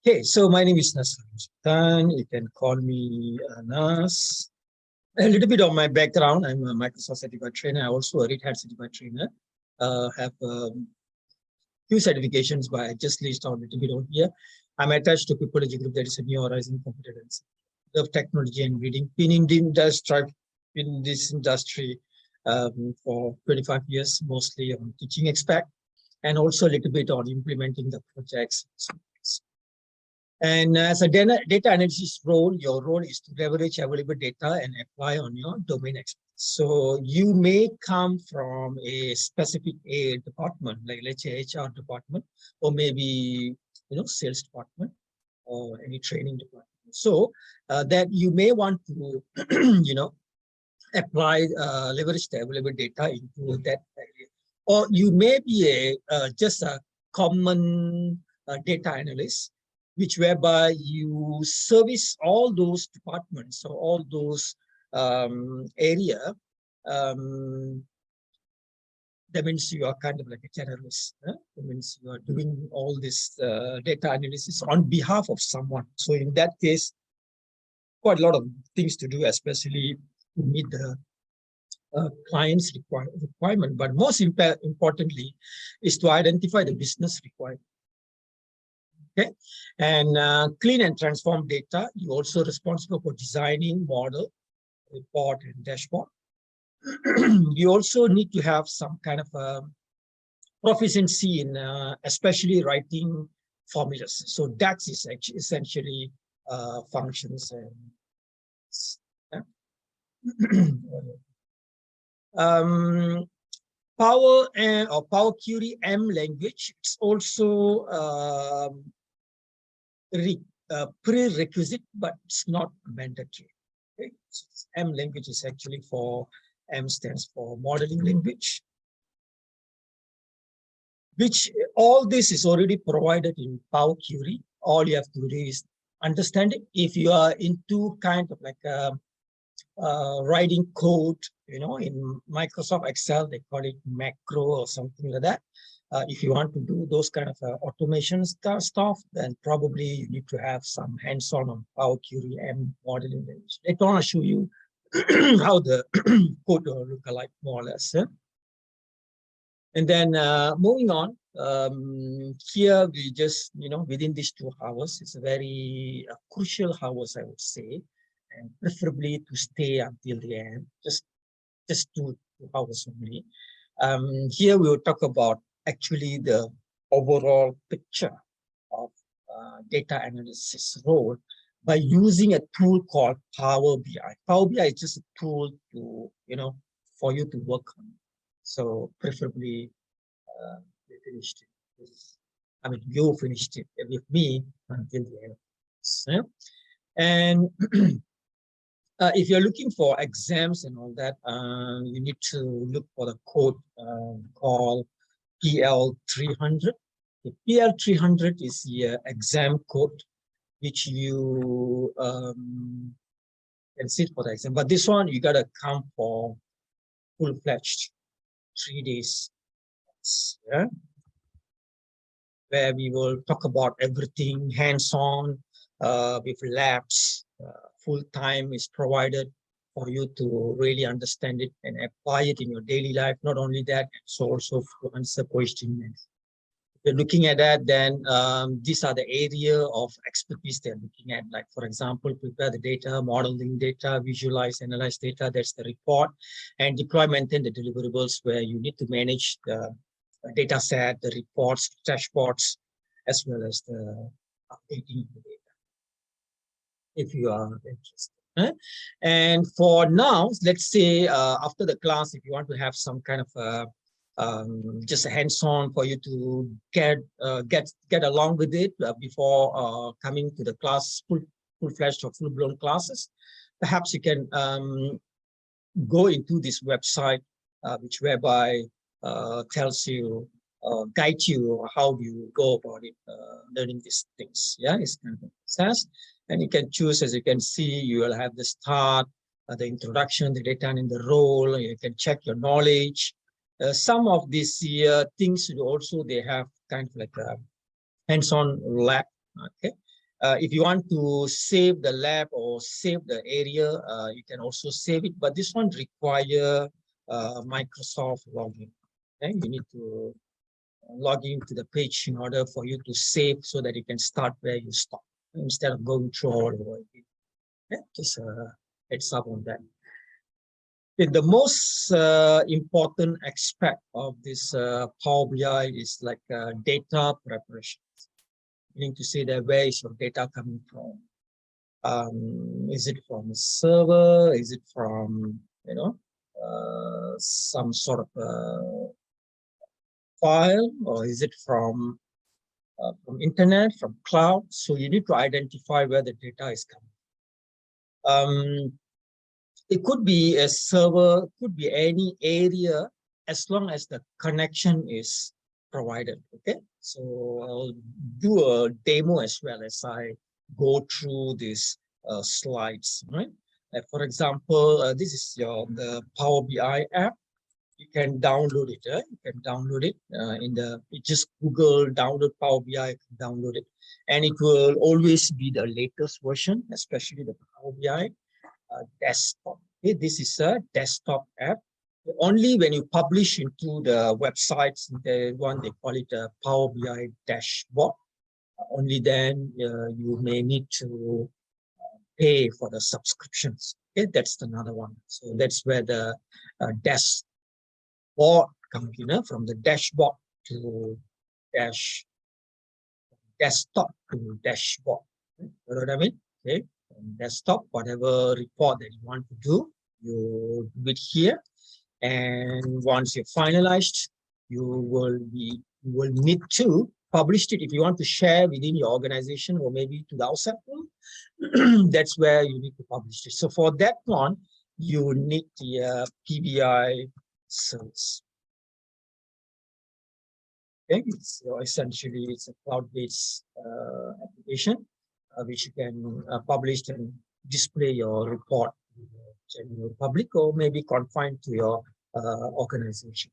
Okay, so my name is Nasran. You can call me Nas. A little bit of my background. I'm a Microsoft certified trainer. I'm also a Red Hat certified trainer. Have few certifications, but I just list out a little bit over here. I'm attached to Peopleology Group, that is a New Horizon Competence. Love technology and reading. Been in this industry for 25 years, mostly on teaching aspect, and also a little bit on implementing the projects. And as a data analysis role, your role is to leverage available data and apply on your domain expertise. So you may come from a specific department, like let's say HR department, or maybe sales department, or any training department. So that you may want to apply leverage the available data into that area, or you may be just a common data analyst, which whereby you service all those departments or all those area. That means you are kind of like a generalist. That means you are doing all this data analysis on behalf of someone. So in that case, quite a lot of things to do, especially to meet the client's requirement. But most importantly, is to identify the business requirement. Okay, and clean and transform data. You're also responsible for designing model, report, and dashboard. You also need to have some kind of proficiency in especially writing formulas. So DAX is actually essentially functions and Power or Power Query M language. It's also prerequisite, but it's not mandatory. Okay? So M language is actually M stands for modeling language, which all this is already provided in Power Query. All you have to do is understand it. If you are into kind of like writing code, in Microsoft Excel, they call it macro or something like that. If you want to do those kind of automation stuff, then probably you need to have some hands-on on Power Query and modeling language. Later on, I'll show you how the code will look like more or less. And then moving on, here we just, within these 2 hours, it's a very crucial hours, I would say, and preferably to stay until the end, just 2 hours only. Here we will talk about actually the overall picture of data analysis role by using a tool called Power BI. Power BI is just a tool to, for you to work on. So preferably, we finished it. I mean, you finished it with me until the end. So, and if you're looking for exams and all that, you need to look for the code called PL300. The PL300 is the exam code, which you can sit for the exam. But this one, you got to come for full-fledged 3 days. Yeah? Where we will talk about everything hands-on with labs. Full time is provided for you to really understand it and apply it in your daily life. Not only that, it's also to answer questions. If you're looking at that, then these are the area of expertise they're looking at. Like, for example, prepare the data, modeling data, visualize, analyze data. That's the report, and deploy, maintain the deliverables, where you need to manage the data set, the reports, dashboards, as well as the updating of the data, if you are interested. And for now, let's say after the class, if you want to have some kind of just a hands-on for you to get along with it before coming to the class, full-fledged or full-blown classes, perhaps you can go into this website, which whereby tells you, guide you how you go about it, learning these things. Yeah, it's kind of a process. And you can choose, as you can see, you will have the start, the introduction, the data and the role. You can check your knowledge. Some of these things also, they have kind of like a hands-on lab. Okay, If you want to save the lab or save the area, you can also save it, but this one require Microsoft login. Okay, you need to log into the page in order for you to save so that you can start where you stop instead of going through all over again. Okay, just a heads up on that. Okay, the most important aspect of this Power BI is like data preparation. Meaning to say that where is your data coming from? Is it from a server? Is it from, you know, some sort of file, or is it from internet, from cloud? So you need to identify where the data is coming. It could be a server, could be any area, as long as the connection is provided. Okay, so I'll do a demo as well as I go through these slides. Right, like for example, this is the Power BI app. You can download it. You can download it you just Google download Power BI, download it, and it will always be the latest version, especially the Power BI desktop. Okay, this is a desktop app. Only when you publish into the websites, the one they call it a Power BI dashboard, only then you may need to pay for the subscriptions. Okay, that's another one. So that's where the dashboard comes in, from the dashboard to desktop to dashboard. You know what I mean? Okay, from desktop, whatever report that you want to do, you do it here. And once you're finalized, you will need to publish it if you want to share within your organization or maybe to the outside world. That's where you need to publish it. So for that one, you need the PBI service. Okay, so essentially it's a cloud-based application which you can publish and display your report to the general public or maybe confined to your organization.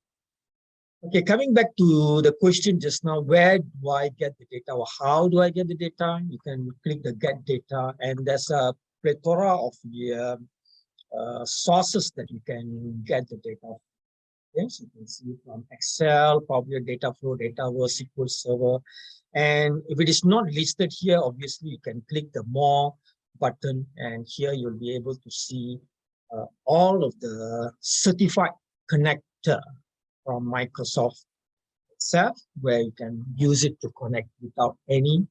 Okay, coming back to the question just now, where do I get the data or how do I get the data? You can click the get data, and there's a plethora of the sources that you can get the data. Yes, you can see from Excel, Power Data Flow, Dataverse, SQL Server. And if it is not listed here, obviously you can click the More button, and here you'll be able to see all of the certified connector from Microsoft itself, where you can use it to connect without any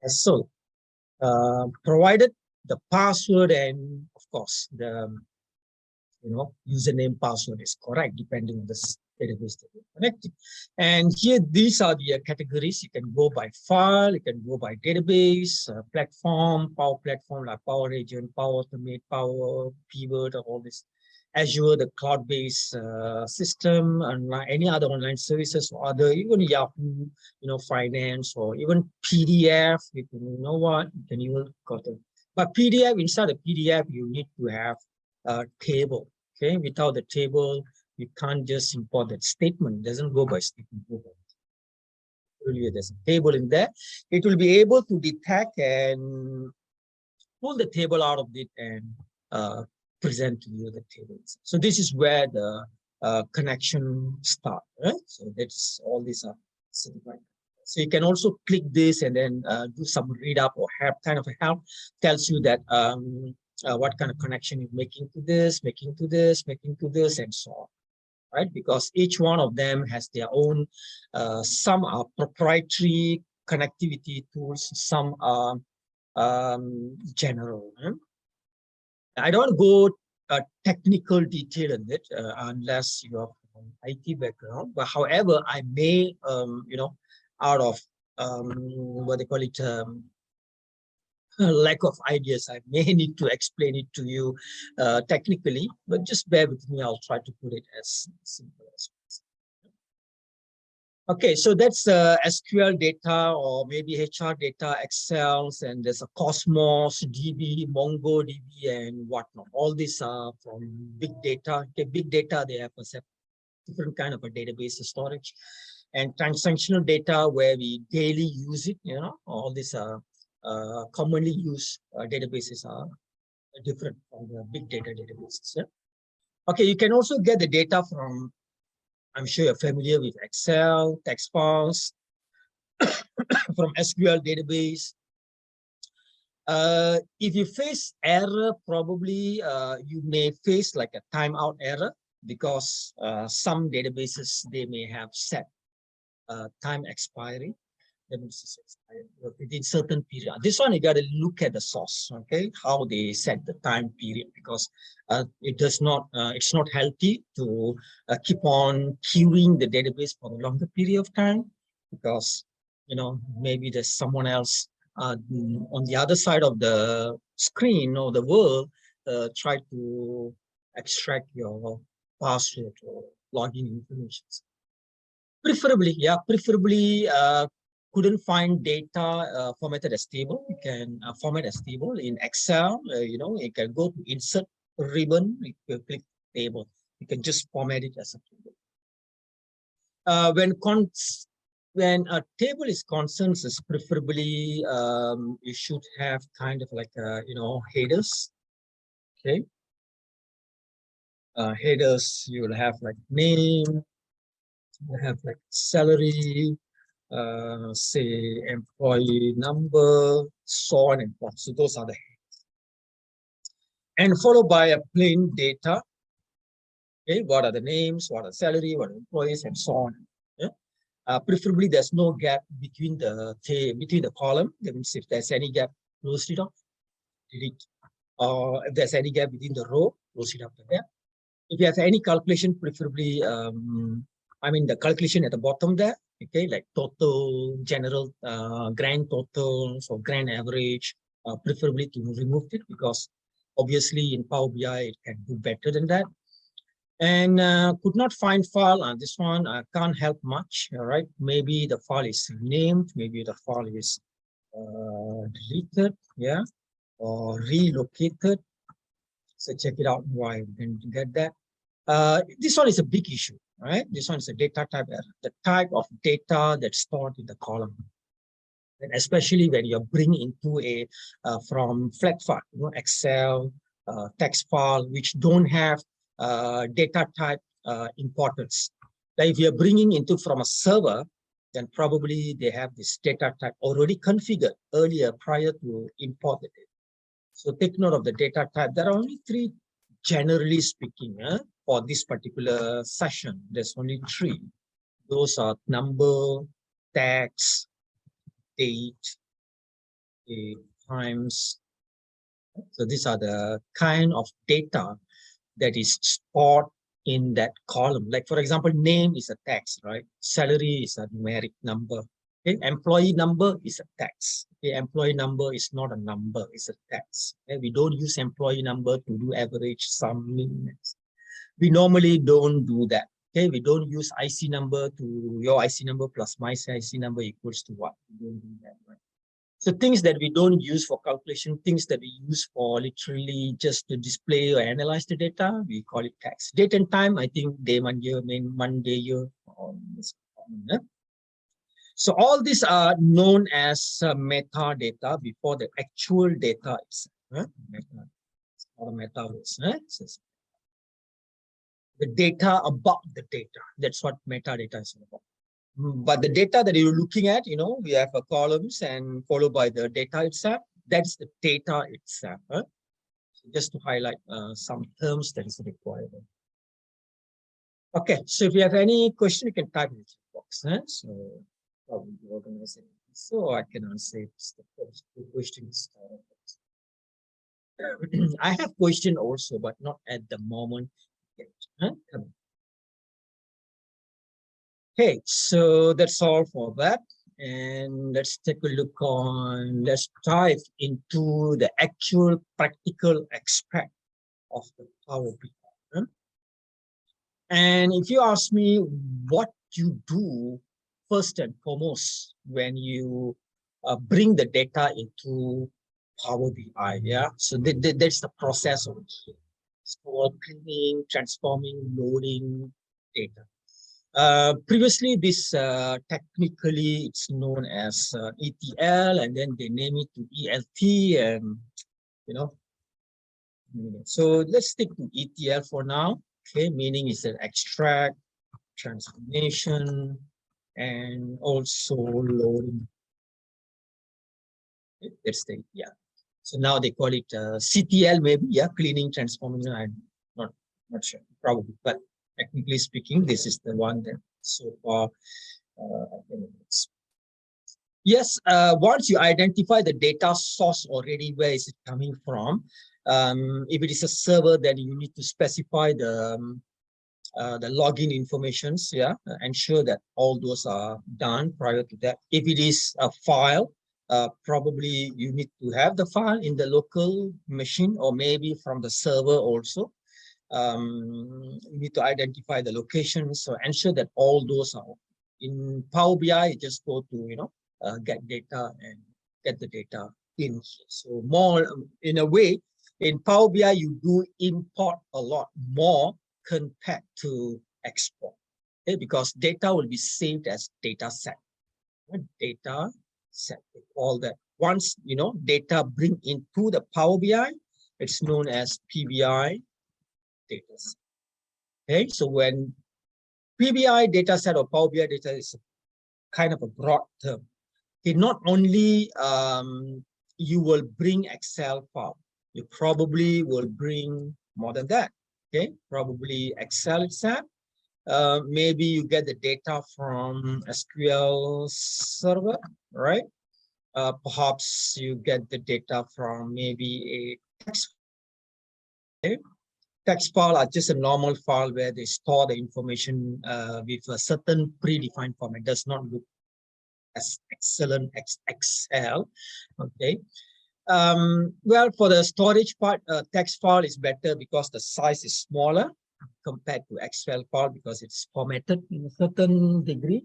hassle, provided the password and of course the username password is correct depending on the database that you're connecting. And here these are the categories. You can go by file, you can go by database, platform, Power Platform like Power Agent, Power Automate, Power Pivot, all this. Azure, the cloud-based system, and any other online services or other, even Yahoo, finance, or even PDF. You can, you can even got it. But PDF, inside the PDF, you need to have a table. Okay, without the table, you can't just import that statement. It doesn't go by statement. There's a table in there. It will be able to detect and pull the table out of it and present to you the tables. So this is where the connection starts. Right? So that's all these are certified. So you can also click this and then do some read up or have kind of a help, tells you that what kind of connection you're making to this, making to this, and so on. Right? Because each one of them has their own, some are proprietary connectivity tools, some are general. I don't go technical detail in it unless you have an IT background. But however, I may, out of what they call it, lack of ideas, I may need to explain it to you technically. But just bear with me. I'll try to put it as simple as possible. Okay, so that's SQL data or maybe HR data, Excels, and there's a Cosmos, DB, MongoDB, and whatnot. All these are from big data. Okay, big data, they have a different kind of a database storage. And transactional data where we daily use it, all these are commonly used databases are different from the big data databases. Yeah? Okay, you can also get the data from, I'm sure you're familiar with Excel, text files, from SQL database. If you face error, probably you may face like a timeout error, because some databases, they may have set time expiry. That means it's expired within certain period. This one, you got to look at the source, okay, how they set the time period, because it does not, it's not healthy to keep on queuing the database for a longer period of time, because, you know, maybe there's someone else on the other side of the screen or the world try to extract your password or login information. Preferably, yeah, preferably couldn't find data formatted as table. You can format as table in Excel. You know, you can go to insert ribbon, you can click table. You can just format it as a table. When a table is concerned, is preferably you should have kind of like you know, headers. Okay, headers. You will have like name. You have like salary. Say employee number, so on and so on. So those are the headers. And followed by a plain data. Okay, what are the names, what are the salary, what are employees, and so on. Yeah? Preferably, there's no gap between the column. That means if there's any gap, close it off, delete. Or if there's any gap within the row, close it after that. If you have any calculation, preferably, I mean the calculation at the bottom there, okay, like total, general, grand totals or grand average, preferably to remove it, because obviously in Power BI it can do better than that. And could not find file on this one, can't help much, all right? Maybe the file is named, maybe the file is deleted, yeah, or relocated. So check it out why we can get that. This one is a big issue, right? This one is a data type error, the type of data that's stored in the column. And especially when you're bringing into a from flat file, you know, Excel, text file, which don't have data type importance. Now, if you're bringing into from a server, then probably they have this data type already configured earlier prior to import the data. So take note of the data type. There are only three, generally speaking, for this particular session. There's only three. Those are number, text, date, times. So these are the kind of data that is stored in that column. Like, for example, name is a text, right? Salary is a numeric number. Okay? Employee number is a text. Okay? Employee number is not a number, it's a text. Okay? We don't use employee number to do average, sum, minutes. We normally don't do that. Okay, we don't use IC number to your IC number plus my IC number equals to what? We don't do that, right? So things that we don't use for calculation, things that we use for literally just to display or analyze the data, we call it text. Date and time, I think day, month, year, month, day, year. So all these are known as metadata before the actual data itself. Meta, or metaverse. The data about the data. That's what metadata is about. But the data that you're looking at, you know, we have a columns and followed by the data itself. That's the data itself. So just to highlight some terms that is required. Okay, so if you have any question, you can type in the chat box. So how we organize it. So I can answer the questions. I have question also, but not at the moment yet. Okay, so that's all for that. And let's take a look on, let's dive into the actual practical aspect of the Power BI. And if you ask me what you do first and foremost when you bring the data into Power BI, yeah? So that's the process of it. It's for cleaning, transforming, loading data. Previously, this technically it's known as ETL, and then they name it to ELT, and you know. So let's stick to ETL for now. Okay, meaning is an extract, transformation, and also loading. Okay, let's take, yeah. So now they call it CTL, maybe, yeah, cleaning, transformation. I'm not sure, probably, but technically speaking, this is the one that so far. Yes, once you identify the data source already, where is it coming from? If it is a server, then you need to specify the login informations, yeah, ensure that all those are done prior to that. If it is a file, probably you need to have the file in the local machine, or maybe from the server also. You need to identify the location, so ensure that all those are in Power BI. Just go to get data and get the data in. So more in a way, in Power BI you do import a lot more compared to export, okay? Because data will be saved as data set. Data set, all that. Once data bring into the Power BI, it's known as PBI data set. Okay, so when PBI data set or Power BI data is kind of a broad term. Okay, not only you will bring Excel file, you probably will bring more than that. Okay, probably Excel itself. Maybe you get the data from SQL server, right? Perhaps you get the data from maybe a text. Okay? Text file are just a normal file where they store the information with a certain predefined format. It does not look as excellent as Excel. Okay. Well, for the storage part, text file is better because the size is smaller compared to Excel file because it's formatted in a certain degree.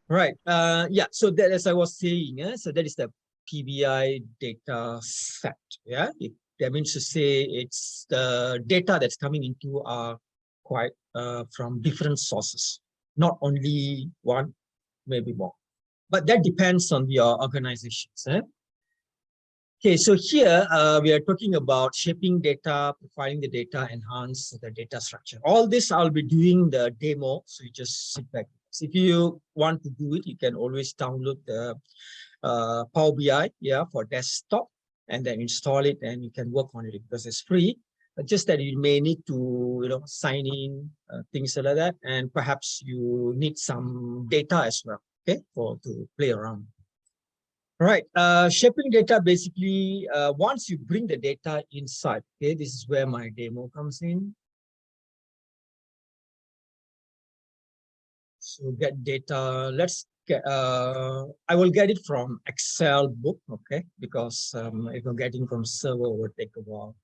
Right. Yeah. So that, as I was saying, so that is the PBI data set. Yeah. That means to say it's the data that's coming into quite from different sources, not only one, maybe more. But that depends on your organizations. Okay, so here we are talking about shaping data, profiling the data, enhance the data structure. All this I'll be doing the demo, so you just sit back. So if you want to do it, you can always download the Power BI, yeah, for desktop, and then install it, and you can work on it because it's free. But just that you may need to, sign in, things like that, and perhaps you need some data as well, okay, to play around. Right, shaping data basically, once you bring the data inside, okay, this is where my demo comes in. So get data, let's get, I will get it from Excel book, okay, because if you're getting from server, it will take a while.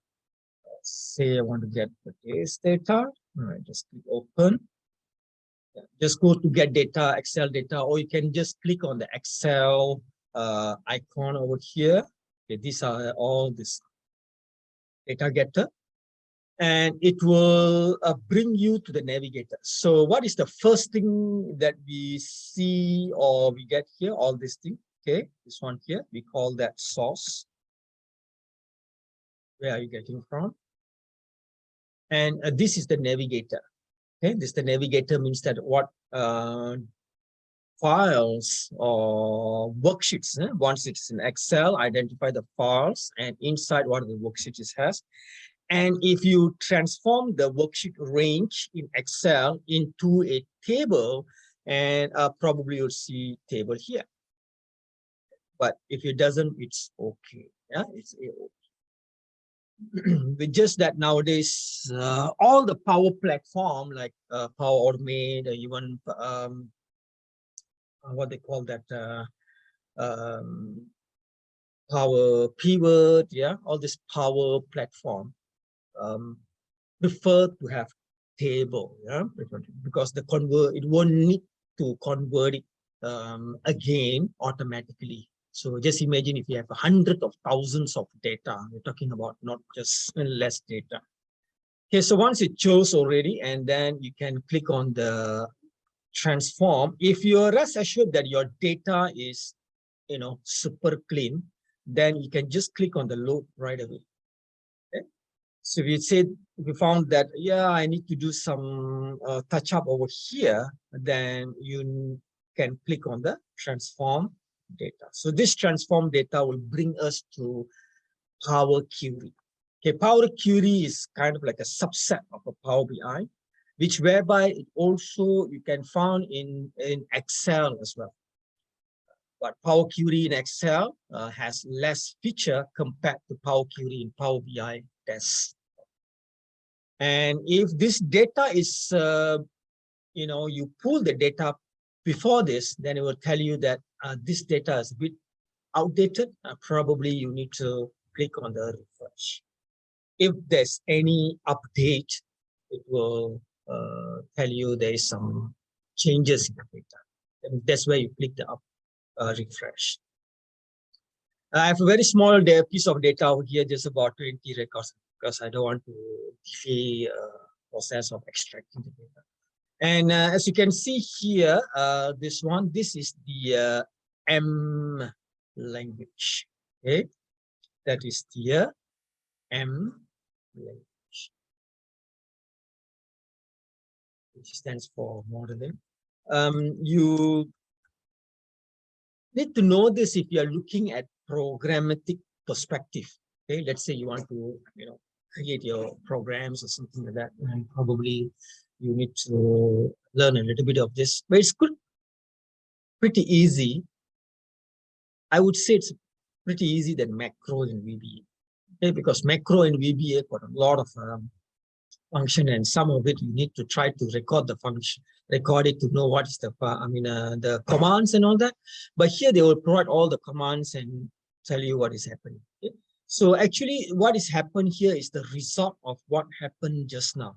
Say I want to get the case data, all right, just click open. Just go to get data, Excel data, or you can just click on the Excel icon over here. Okay, these are all this data getter, and it will bring you to the navigator. So what is the first thing that we see or we get here? All this thing, okay, this one here, we call that source. Where are you getting from? And this is the navigator. Okay, this the navigator means that what files or worksheets. Once it's in Excel, identify the files, and inside one of the worksheets it has. And if you transform the worksheet range in Excel into a table, and probably you'll see table here. But if it doesn't, it's okay. Yeah, it's okay. With just that nowadays, all the Power Platform like Power Automate, even what they call that, Power Pivot, yeah, all this Power Platform prefer to have table, yeah, because it won't need to convert it again automatically. So just imagine if you have hundreds of thousands of data, we're talking about not just less data. Okay, so once it chose already, and then you can click on the transform, if you're rest assured that your data is, super clean, then you can just click on the load right away. Okay? So if we found that, yeah, I need to do some touch up over here, then you can click on the transform data. So this transform data will bring us to Power Query. Okay, Power Query is kind of like a subset of a Power BI, which whereby it also you can find in Excel as well. But Power Query in Excel has less feature compared to Power Query in Power BI Test. And if this data is, you pull the data before this, then it will tell you that this data is a bit outdated. Probably you need to click on the refresh. If there's any update, it will tell you there is some changes in the data. And that's where you click the refresh. I have a very small piece of data over here, just about 20 records, because I don't want to delay process of extracting the data. And as you can see here, this is the M language. Okay, that is the M language, which stands for modeling. You need to know this if you are looking at programmatic perspective. Okay, let's say you want to, create your programs or something like that, and probably you need to learn a little bit of this. But it's pretty easy. I would say it's pretty easy than macro in VBA. Okay, because macro in VBA got a lot of function, and some of it you need to try to record the function, record it to know what is the commands and all that. But here they will provide all the commands and tell you what is happening. Okay? So actually what is happened here is the result of what happened just now.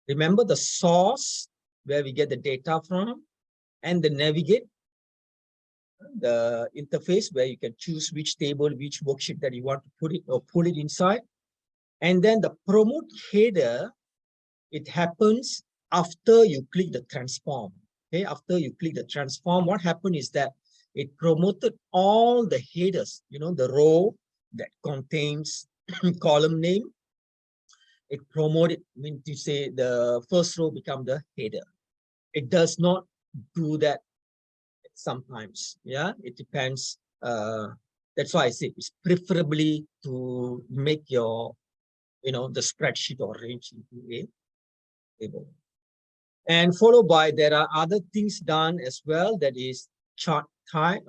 Remember the source where we get the data from, and the navigate, the interface where you can choose which table, which worksheet that you want to put it or pull it inside. And then the promote header, it happens after you click the transform. Okay, after you click the transform, what happened is that it promoted all the headers, the row that contains column name. It promoted, means to say the first row become the header. It does not do that sometimes. Yeah, it depends. That's why I say it's preferably to make your, the spreadsheet or range into a table. And followed by, there are other things done as well. That is chart type,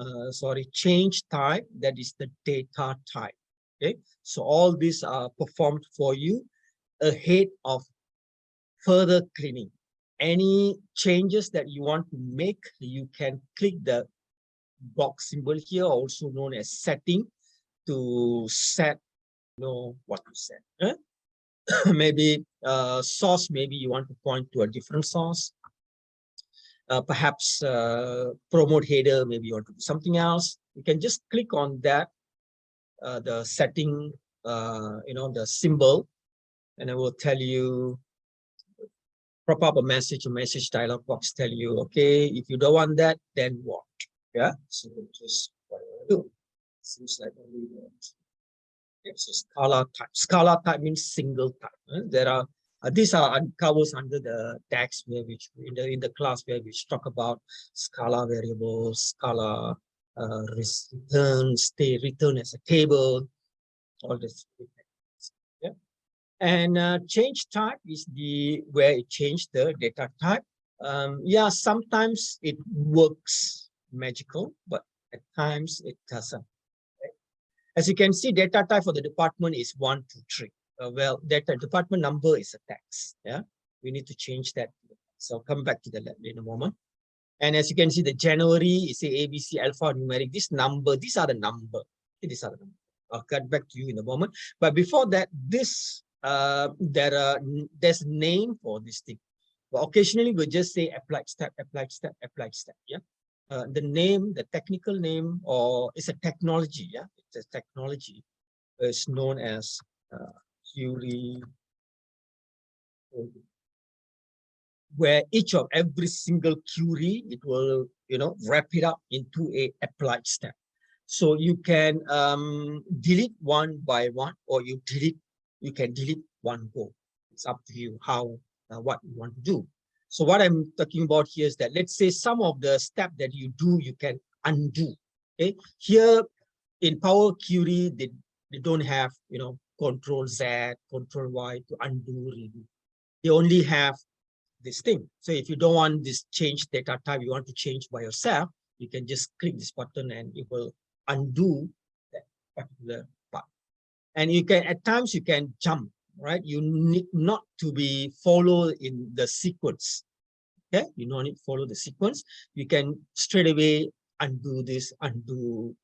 change type. That is the data type. Okay, so all these are performed for you ahead of further cleaning. Any changes that you want to make, you can click the box symbol here, also known as setting, to set, what to set. Huh? Maybe source, maybe you want to point to a different source. Perhaps promote header, maybe you want to do something else. You can just click on that, the setting, the symbol, and it will tell you, pop up a message dialog box, tell you, okay, if you don't want that, then what? Yeah, so just what I do. Seems like only that. So Scala type. Scala type means single type. There are these are covers under the tags where which in the class where we talk about Scala variables, Scala return as a table, all this. Yeah. And change type is where it changed the data type. Yeah, sometimes it works magical, but at times it doesn't. As you can see, data type for the department is 1, 2, 3. Well, data department number is a text. Yeah, we need to change that. So I'll come back to that in a moment. And as you can see, the January is a ABC alpha numeric. These are the number. These are the number. I'll get back to you in a moment. But before that, there's name for this thing. But occasionally we just say applied step, applied step, applied step. Yeah. The name, the technical name, or it's a technology. Yeah, it's a technology. It's known as Query where each of every single query, it will, wrap it up into a applied step. So you can delete one by one, or you can delete one go. It's up to you how, what you want to do. So what I'm talking about here is that, let's say some of the step that you do, you can undo. Okay, here in Power Query, they don't have, Control Z, Control Y to undo, redo. They only have this thing. So if you don't want this change data type, you want to change by yourself, you can just click this button and it will undo that particular part. And you can, at times you can jump, right? You need not to be followed in the sequence. Okay, you don't need to follow the sequence. You can straight away undo this, undo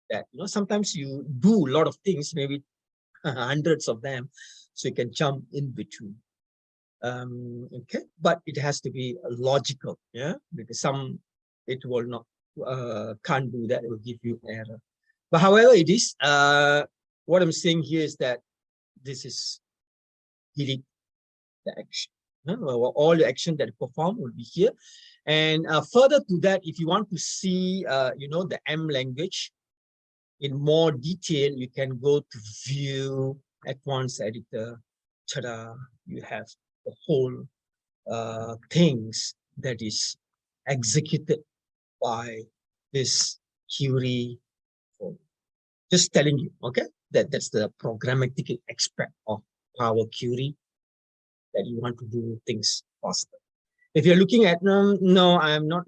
that. Sometimes you do a lot of things, maybe hundreds of them, so you can jump in between. Okay, but it has to be logical, yeah, because some it will not can't do that, it will give you error. But however it is, what I'm saying here is that this is delete the action. All the action that perform will be here. And further to that, if you want to see the M language in more detail, you can go to view advanced editor. Ta-da, you have the whole things that is executed by this query. Just telling you, okay, that's the programmatic aspect of Power Query, that you want to do things faster. If you're looking at, no, I'm not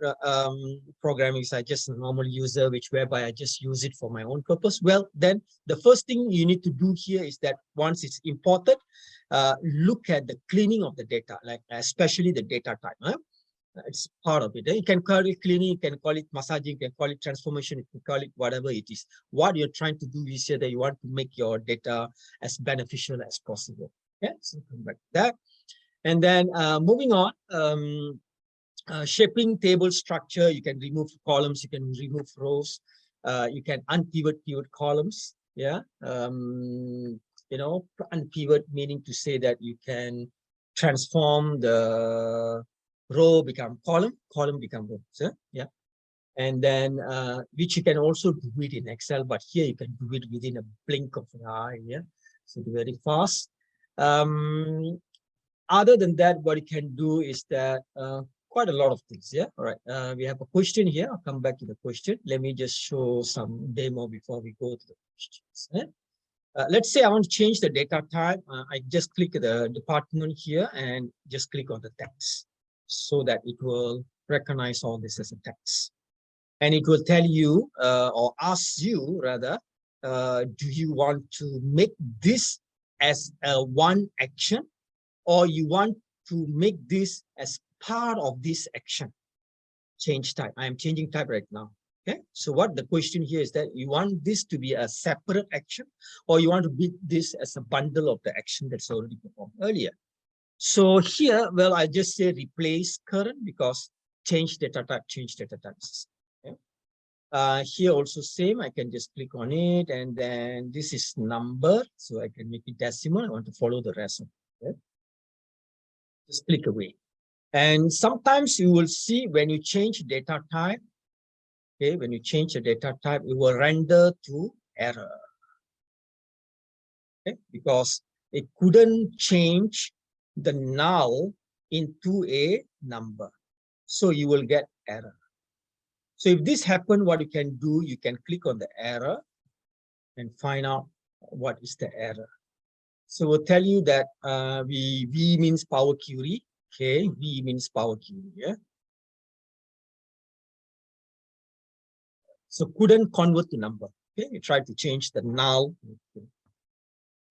programming, so I just a normal user, whereby I just use it for my own purpose. Well, then the first thing you need to do here is that once it's imported, look at the cleaning of the data, like especially the data type. It's part of it. You can call it cleaning, you can call it massaging, you can call it transformation, you can call it whatever it is. What you're trying to do is here that you want to make your data as beneficial as possible. Okay, so come back to that. And then moving on, shaping table structure, you can remove columns, you can remove rows, you can unpivot columns. Yeah, unpivot meaning to say that you can transform the row become column, column become row. So, yeah, and then which you can also do it in Excel, but here you can do it within a blink of an eye. Yeah, so very fast. Other than that, what you can do is that quite a lot of things. Yeah, all right. We have a question here. I'll come back to the question. Let me just show some demo before we go to the questions. Let's say I want to change the data type. I just click the department here and just click on the text, so that it will recognize all this as a text. And it will tell you or ask you rather, do you want to make this as a one action, or you want to make this as part of this action? Change type. I am changing type right now. Okay, so what the question here is that you want this to be a separate action, or you want to make this as a bundle of the action that's already performed earlier. So here, well, I just say replace current, because change data type, change data types. Okay. Here also same, I can just click on it, and then this is number, so I can make it decimal. I want to follow the rest of it. Okay. Just click away. And sometimes you will see when you change data type, okay, when you change the data type, it will render to error. Okay, because it couldn't change the null into a number. So you will get error. So if this happens, what you can do, you can click on the error and find out what is the error. So we'll tell you that V means Power Query. Okay, V means Power Query. Yeah. So couldn't convert to number. Okay, you try to change the null. Okay.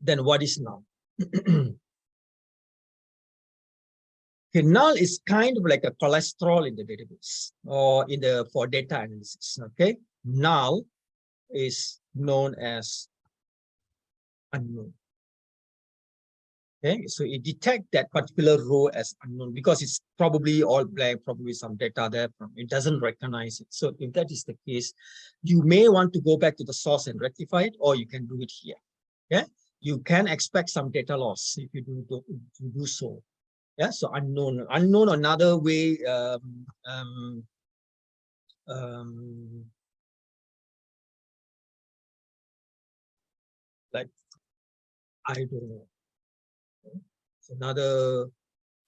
Then what is null? Okay, null is kind of like a cholesterol in the database or in the for data analysis. Okay, null is known as unknown. Okay, so it detects that particular row as unknown because it's probably all blank, probably some data there. It doesn't recognize it. So if that is the case, you may want to go back to the source and rectify it, or you can do it here. Okay, you can expect some data loss if you do so. Yeah, so unknown. Unknown, another way, like, I don't know. So another,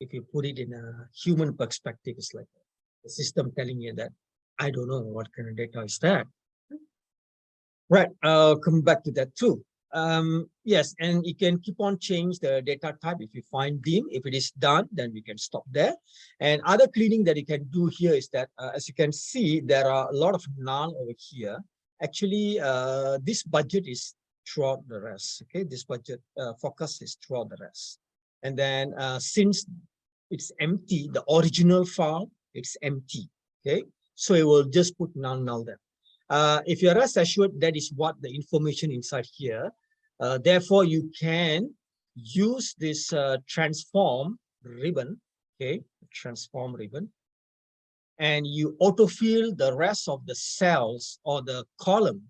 if you put it in a human perspective, it's like the system telling you that I don't know what kind of data is that. Right, I'll come back to that too. Yes, and you can keep on change the data type if you find dim. If it is done, then we can stop there. And other cleaning that you can do here is that, as you can see, there are a lot of null over here. Actually, this budget is throughout the rest. Okay, this budget focus is throughout the rest. And then since it's empty, the original file, it's empty. Okay, so it will just put null there. If you're rest assured, that is what the information inside here. Therefore, you can use this transform ribbon, okay, transform ribbon, and you autofill the rest of the cells or the column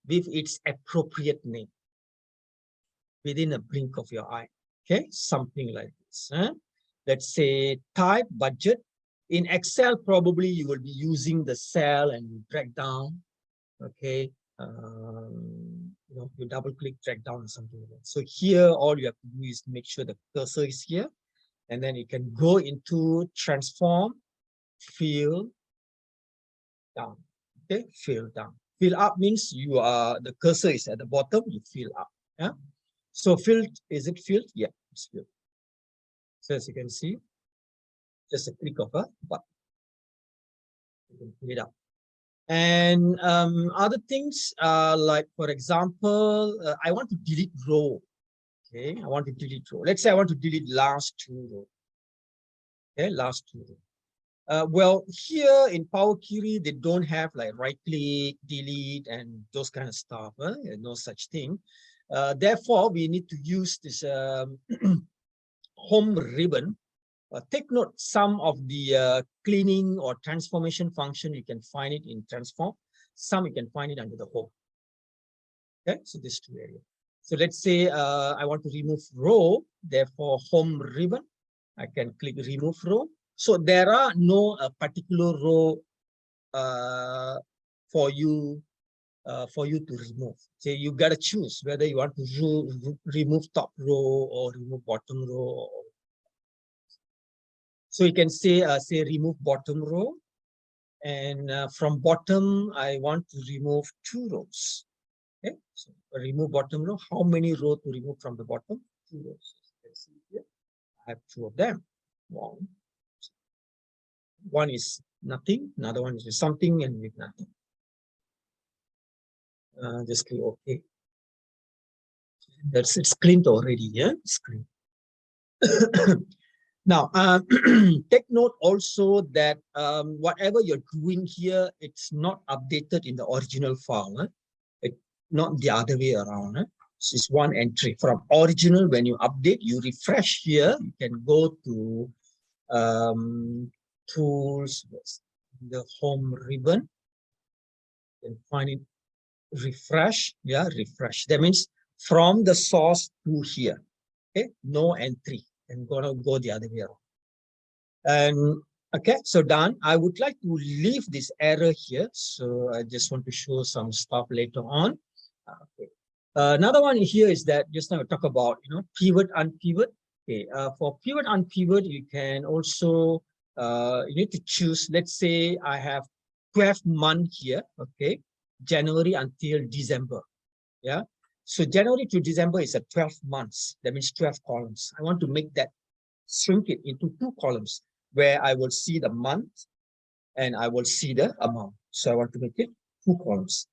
with its appropriate name within a blink of your eye. Okay, something like this. Huh? Let's say type budget. In Excel, probably you will be using the cell and you drag down. Okay, you know, you double click, drag down or something like that. So here, all you have to do is make sure the cursor is here, and then you can go into transform, fill down. Okay, fill down. Fill up means you are, the cursor is at the bottom, you fill up. Yeah. So filled, is it filled? Yeah, it's filled. So as you can see, just a click of a button. You can fill it up. And other things like, for example, I want to delete row. Okay, I want to delete row. Let's say I want to delete last two row. Okay, last two row. Well, here in Power Query, they don't have like right click, delete, and those kind of stuff. No such thing. Therefore, we need to use this home ribbon. Take note, some of the cleaning or transformation function, you can find it in transform. Some you can find it under the home. Okay, so these two areas. So let's say I want to remove row, therefore home ribbon. I can click remove row. So there are no particular row for you to remove. So you got to choose whether you want to remove top row or remove bottom row. So you can say remove bottom row, and from bottom I want to remove two rows. Okay, so remove bottom row. How many rows to remove from the bottom? Two rows. You can see here, I have two of them. One is nothing, another one is something and with nothing. Just click OK. It's cleaned already. Yeah, it's clean. Now, take note also that whatever you're doing here, it's not updated in the original file. It's not the other way around. This is one entry from original. When you update, you refresh here. You can go to tools, the home ribbon. You can find it, refresh. Yeah, refresh. That means from the source to here. Okay, no entry. I'm gonna go the other way around. And okay, so done. I would like to leave this error here. So I just want to show some stuff later on. Okay. Another one here is that just now we talk about, you know, pivot, unpivot. Okay, for pivot, unpivot, you can also, you need to choose, let's say I have 12 months here, okay, January until December. Yeah. So January to December is a 12 months. That means 12 columns. I want to make that, shrink it into 2 columns where I will see the month and I will see the amount. So I want to make it 2 columns.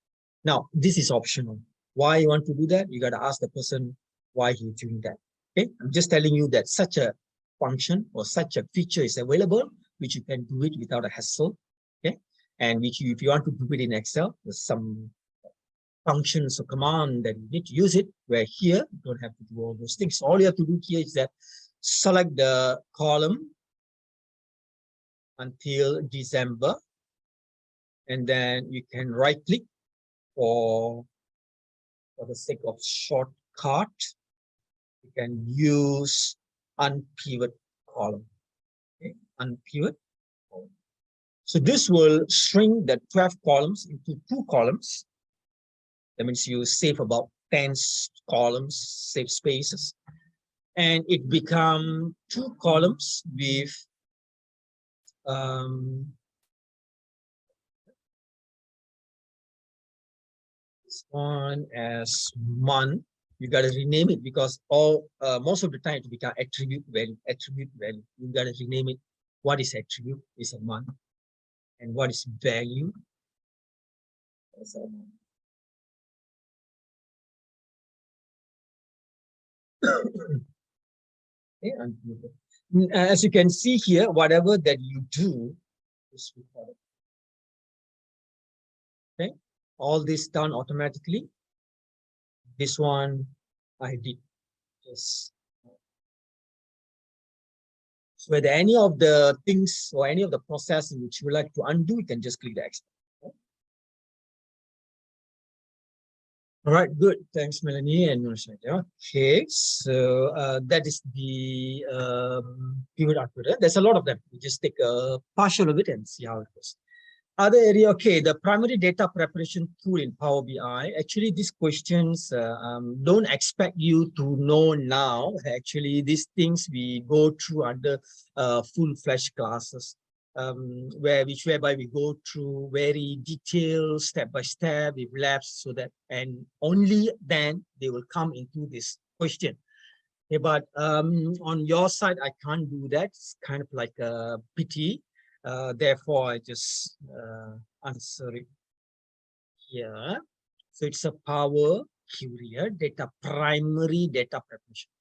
Now, this is optional. Why you want to do that? You got to ask the person why he's doing that. Okay, I'm just telling you that such a function or such a feature is available, which you can do it without a hassle. Okay, and which you, if you want to do it in Excel, there's some functions or command that you need to use it, where here you don't have to do all those things. All you have to do here is that select the column until December, and then you can right click for the sake of shortcut. You can use unpivot column. Okay, unpivot column. So this will shrink the 12 columns into 2 columns. That means you save about 10 columns, save spaces, and it become 2 columns with this one as month. You got to rename it because most of the time it become attribute value. Attribute value. You got to rename it. What is attribute? Is a month, and what is value? That's a month. Okay, as you can see here, whatever that you do is recorded. Okay, all this done automatically. This one I did. Yes. So whether any of the things or any of the process which you would like to undo, you can just click the X. All right, good. Thanks, Melanie and Nurshad. Okay, so that is the pivot output. There's a lot of them. We just take a partial of it and see how it goes. Other area, okay, the primary data preparation tool in Power BI. Actually, these questions don't expect you to know now. Actually, these things we go through under full-fledged classes, whereby we go through very detailed step by step with labs, so that, and only then they will come into this question. Okay, but on your side, I can't do that. It's kind of like a pity. Therefore, I just answer it here. So it's a Power Query, data primary data preparation.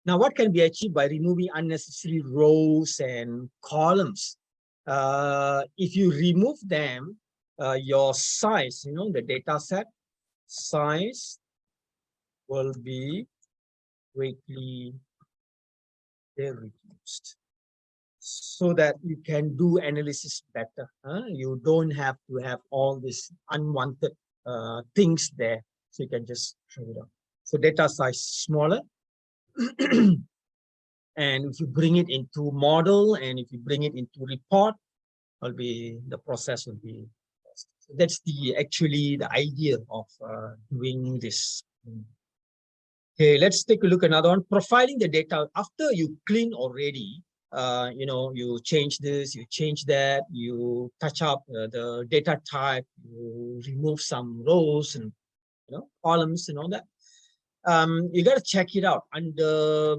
Now, what can be achieved by removing unnecessary rows and columns? If you remove them, your size, the data set size will be greatly reduced, so that you can do analysis better. You don't have to have all these unwanted things there. So you can just trim it out. So data size smaller. And if you bring it into model and if you bring it into report, the process will be. So that's actually the idea of doing this. Okay, let's take a look at another one. Profiling the data after you clean already. You change this, you change that, you touch up the data type, you remove some rows and columns and all that. You got to check it out. Under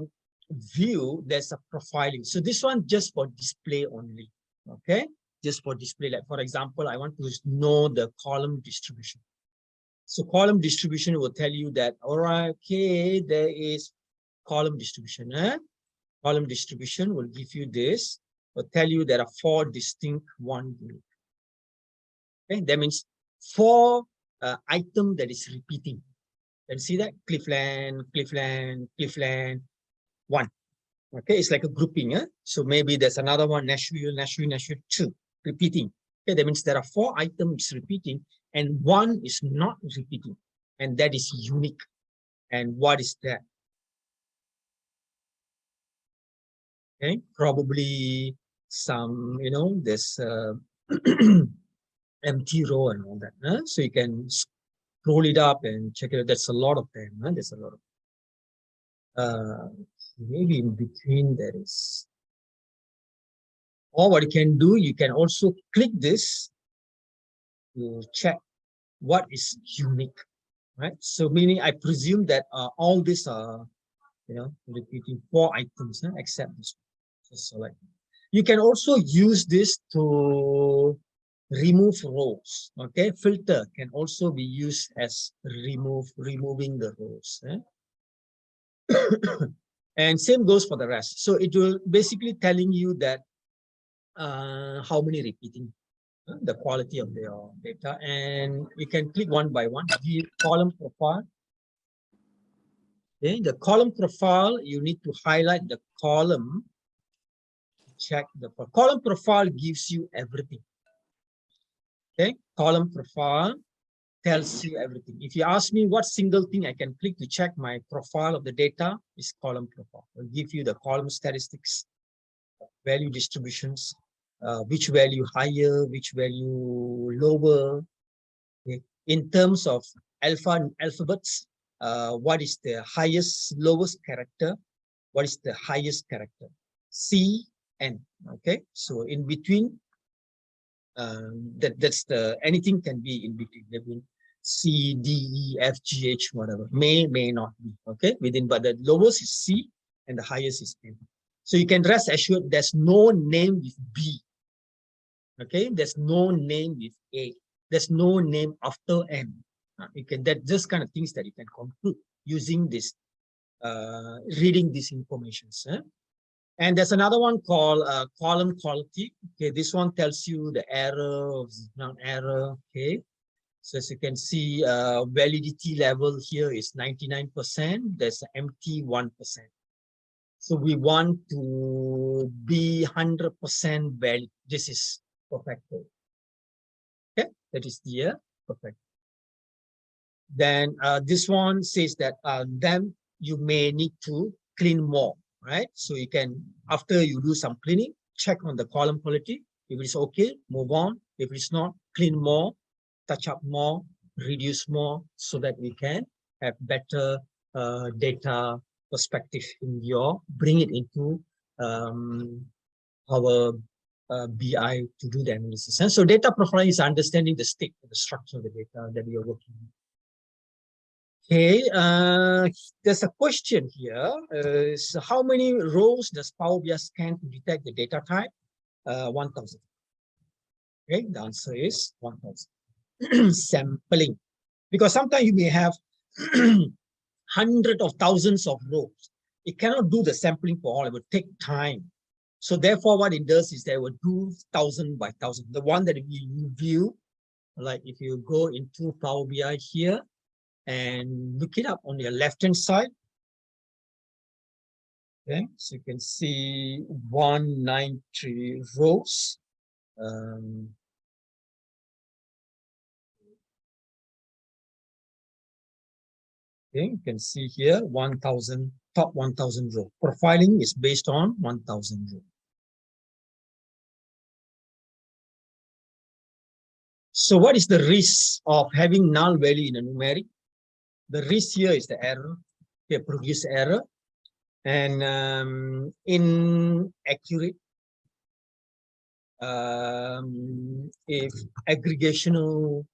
view, there's a profiling. So this one just for display only. Okay, just for display. Like for example, I want to know the column distribution. So column distribution will tell you that, all right, okay, there is column distribution. Column distribution will give you this, will tell you there are 4 distinct one group. Okay, that means 4 item that is repeating. Can you see that? Cleveland, Cleveland, Cleveland, 1. Okay, it's like a grouping. So maybe there's another one, Nashville, Nashville, Nashville, 2, repeating. Okay, that means there are 4 items repeating and 1 is not repeating, and that is unique. And what is that? Okay, probably some, there's empty row and all that. So you can scroll it up and check it out. That's a lot of them. There's a lot of maybe in between there is. Or what you can do, you can also click this to check what is unique, right? So meaning I presume that all these are, repeating 4 items, except this one. Just select. You can also use this to remove rows. Okay, filter can also be used as removing the rows. And same goes for the rest. So it will basically telling you that how many repeating, the quality of your data, and you can click one by one. The column profile. Okay, the column profile, you need to highlight the column. Check the column profile gives you everything. Okay, column profile tells you everything. If you ask me what single thing I can click to check my profile of the data, is column profile. It will give you the column statistics value distributions, which value higher, which value lower. Okay. In terms of alphabets, what is the highest, lowest character? What is the highest character? C, N. Okay, so in between, that's the anything can be in between C, D, E, F, G, H, whatever. May not be. Okay, within, but the lowest is C and the highest is N. So you can rest assured there's no name with B. Okay, there's no name with A. There's no name after N. You can, that just kind of things that you can conclude using this, reading these informations. And there's another one called column quality. Okay, this one tells you the error of non-error. Okay, so as you can see, validity level here is 99%. There's an empty 1%. So we want to be 100% valid. This is perfected. Okay, that is the perfect. Then this one says that then you may need to clean more, right? So you can, after you do some cleaning, check on the column quality. If it's okay, move on. If it's not, clean more, touch up more, reduce more, so that we can have better data perspective in your, bring it into our BI to do the analysis. And so data profiling is understanding the state and the structure of the data that we are working on. Okay, there's a question here. So how many rows does Power BI scan to detect the data type? 1,000. Okay, the answer is 1,000. Sampling, because sometimes you may have hundreds of thousands of rows. It cannot do the sampling for all. It would take time. So therefore, what it does is they will do 1,000 by 1,000. The one that we view, like if you go into Power BI here and look it up on your left-hand side. Okay, so you can see 193 rows. Okay, you can see here 1,000, top 1,000 row. Profiling is based on 1,000 row. So what is the risk of having null value in a numeric? The risk here is the error, okay, produce error, and inaccurate. If aggregational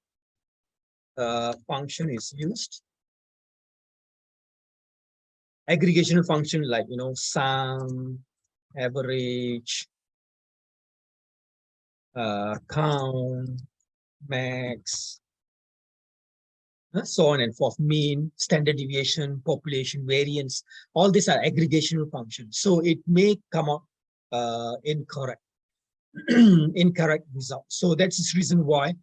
function is used, aggregational function like, you know, sum, average, count, max, so on and forth, mean, standard deviation, population, variance, all these are aggregational functions. So it may come up incorrect, incorrect result. So that's the reason why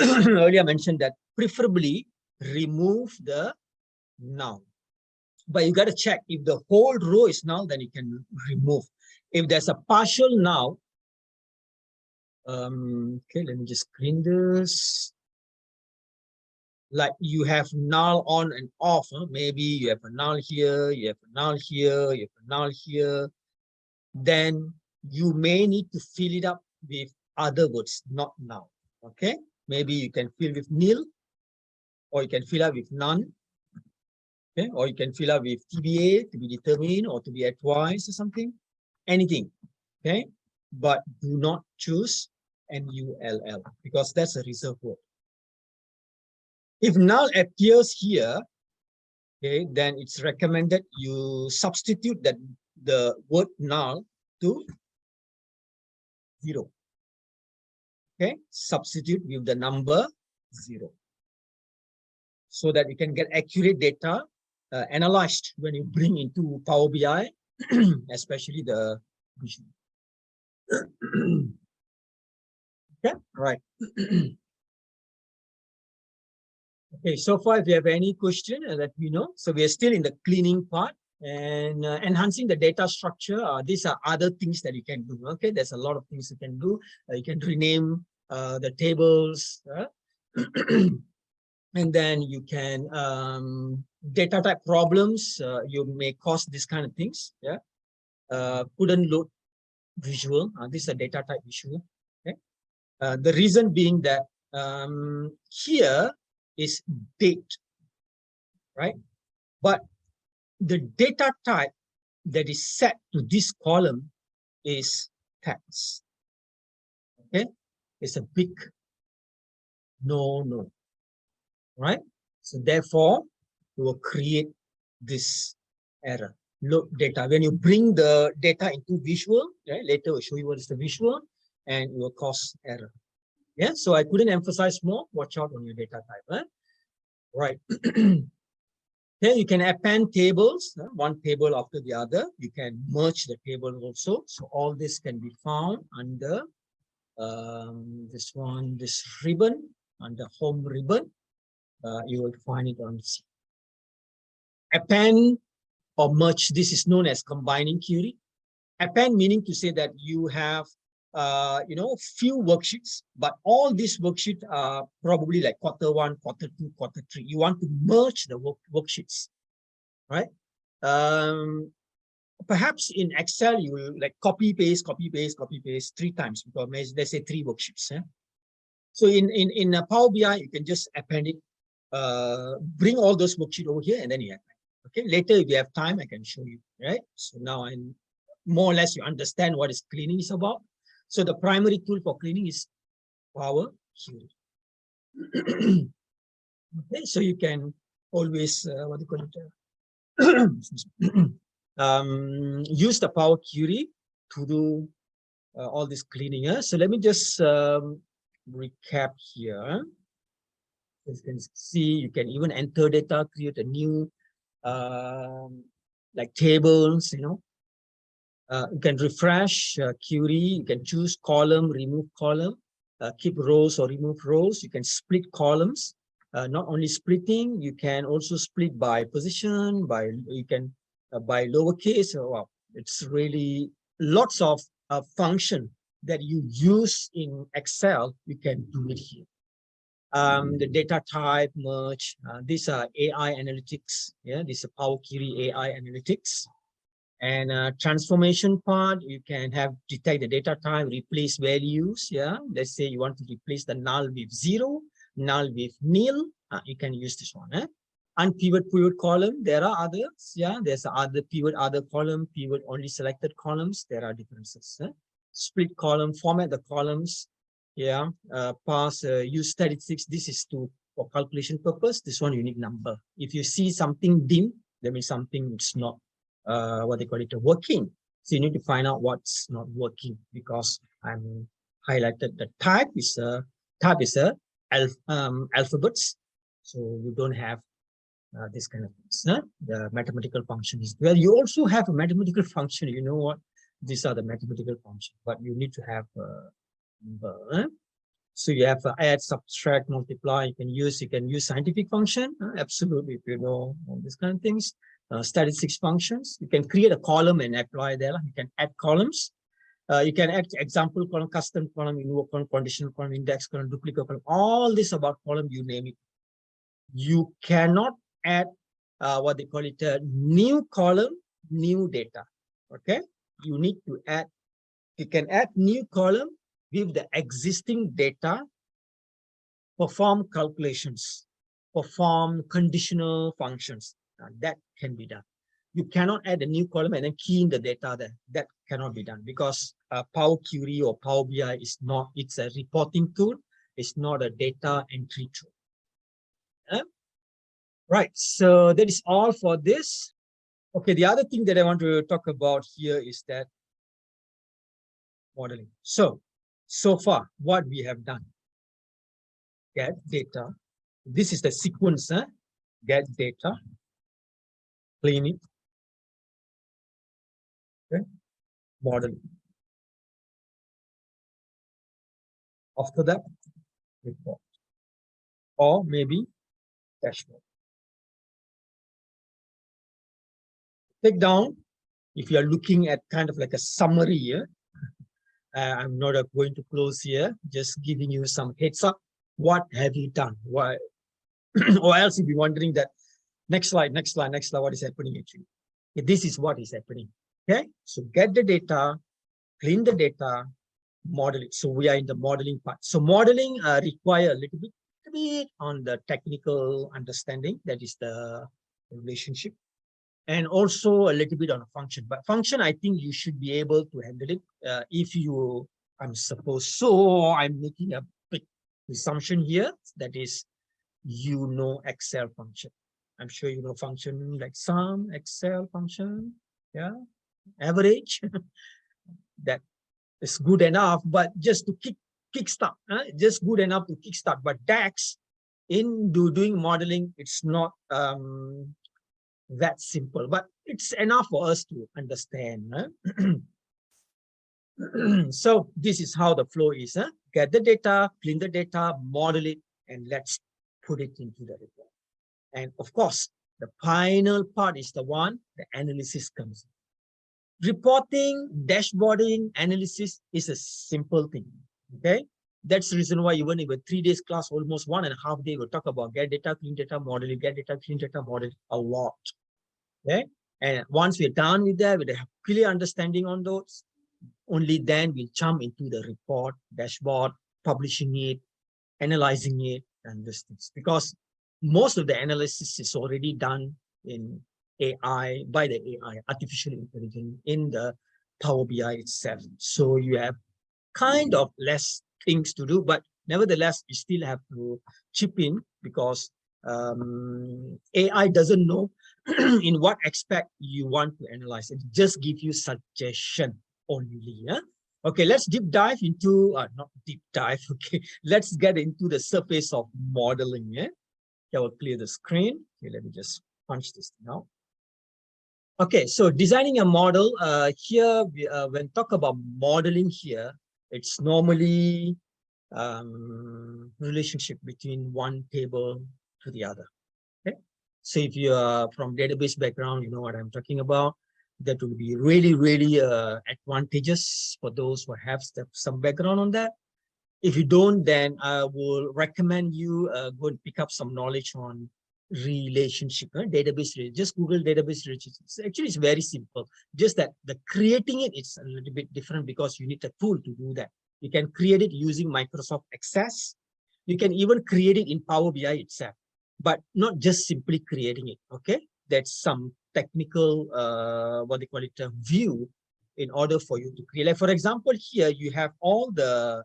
earlier I mentioned that preferably remove the null. But you got to check if the whole row is null, then you can remove. If there's a partial null, okay, let me just clean this. Like you have null on and off. Huh? Maybe you have a null here, you have a null here, you have a null here. Then you may need to fill it up with other words, not null. Okay, maybe you can fill with nil, or you can fill up with none. Okay, or you can fill up with TBA, to be determined, or to be at twice or something, anything. Okay, but do not choose NULL because that's a reserved word. If null appears here, okay, then it's recommended you substitute that the word null to 0. Okay, substitute with the number 0 so that you can get accurate data analyzed when you bring into Power BI, especially the vision. Okay, right. Okay, so far, if you have any question, let me know. So we are still in the cleaning part and enhancing the data structure. These are other things that you can do. Okay, there's a lot of things you can do. You can rename the tables, and then you can data type problems. You may cause these kind of things. Yeah, couldn't load visual. This is a data type visual. Okay. The reason being that here is date, right? But the data type that is set to this column is text. Okay, it's a big no, right? So therefore, we will create this error. Look, data. When you bring the data into visual, right? Later we'll show you what is the visual, and it will cause error. Yeah. So I couldn't emphasize more. Watch out on your data type. Right? Right. Then you can append tables, one table after the other. You can merge the table also. So all this can be found under this one, this ribbon, under home ribbon. You will find it on C. Append or merge, this is known as combining query. Append meaning to say that you have few worksheets, but all these worksheets are probably like quarter 1, quarter 2, quarter 3. You want to merge the worksheets, right? Perhaps in Excel, you will like copy, paste 3 times, because let's say 3 worksheets. So in Power BI, you can just append it, bring all those worksheets over here, and then you append. Okay, later if you have time, I can show you, right? So now more or less you understand what is cleaning is about. So the primary tool for cleaning is Power QNA. Okay, so you can always use the Power QNA to do all this cleaning. So let me just recap here. As you can see, you can even enter data, create a new like tables, you can refresh query, you can choose column, remove column, keep rows or remove rows. You can split columns. Not only splitting, you can also split by position, by lowercase. Wow, it's really lots of function that you use in Excel. You can do it here. The data type merge. These are AI analytics. Yeah, this is Power Query AI analytics. And transformation part, you can have detect the data type, replace values. Yeah, let's say you want to replace the null with 0, null with nil. You can use this one. Unpivot pivot column. There are others. Yeah, there's other pivot, other column, pivot only selected columns. There are differences. Split column, format the columns. Yeah, use statistics. This is for calculation purpose. This one unique number. If you see something dim, that means something it's not what they call it working. So you need to find out what's not working, because I'm highlighted the type is alphabets. So you don't have this kind of things. The mathematical function is well. You also have a mathematical function. You know what? These are the mathematical functions, but you need to have number. So you have add, subtract, multiply. You can use scientific function. Absolutely, if you know all these kind of things. Statistics functions. You can create a column and apply there. You can add columns. You can add example column, custom column, invoke column, conditional column, index column, duplicate column. All this about column, you name it. You cannot add what they call it a new column, new data. Okay, you need to add. You can add new column with the existing data, perform calculations, perform conditional functions. That can be done. You cannot add a new column and then key in the data there. That cannot be done, because Power Query or Power BI is not, it's a reporting tool. It's not a data entry tool. Right, so that is all for this. Okay, the other thing that I want to talk about here is that modeling. So far, what we have done: get data. This is the sequence. Get data, clean it, okay, modeling. After that, report, or maybe dashboard. Take down, if you are looking at kind of like a summary here. I'm not going to close here, just giving you some heads up. What have you done? Why? Or else you'll be wondering that next slide, what is happening actually? This is what is happening. Okay, so get the data, clean the data, model it. So we are in the modeling part. So modeling require a little bit on the technical understanding, that is the relationship, and also a little bit on a function. But function, I think you should be able to handle it if you, I'm supposed, so I'm making a big assumption here, that is, you know Excel function. I'm sure you know function like sum, Excel function, yeah, average. That is good enough, but just to kickstart, just good enough to kickstart. But DAX, in doing modeling, it's not that simple, but it's enough for us to understand. So this is how the flow is. Get the data, clean the data, model it, and let's put it into the report. And of course, the final part is the one, the analysis comes. Reporting, dashboarding, analysis is a simple thing. Okay, that's the reason why even in a 3 days class, almost 1.5 days, we'll talk about get data, clean data, modeling, get data, clean data, model a lot. Okay, and once we're done with that, we have clear understanding on those, only then we'll jump into the report, dashboard, publishing it, analyzing it, and these things. Because most of the analysis is already done in AI, by the AI, artificial intelligence, in the Power BI itself. So you have kind of less things to do, but nevertheless, you still have to chip in, because AI doesn't know in what aspect you want to analyze. It just gives you suggestion only. Yeah? Okay, let's deep dive into, not deep dive, okay, let's get into the surface of modeling. Yeah, I will clear the screen. Okay, let me just punch this now. Okay, so designing a model, here, when talk about modeling here, it's normally relationship between one table to the other. Okay, so if you are from database background, you know what I'm talking about. That will be really advantageous for those who have some background on that. If you don't, then I will recommend you go and pick up some knowledge on relationship, database. Just Google database relationship. Actually, it's very simple. Just that the creating it's a little bit different, because you need a tool to do that. You can create it using Microsoft Access. You can even create it in Power BI itself, but not just simply creating it. Okay, that's some technical, what they call it, a view in order for you to create. Like for example, here you have all the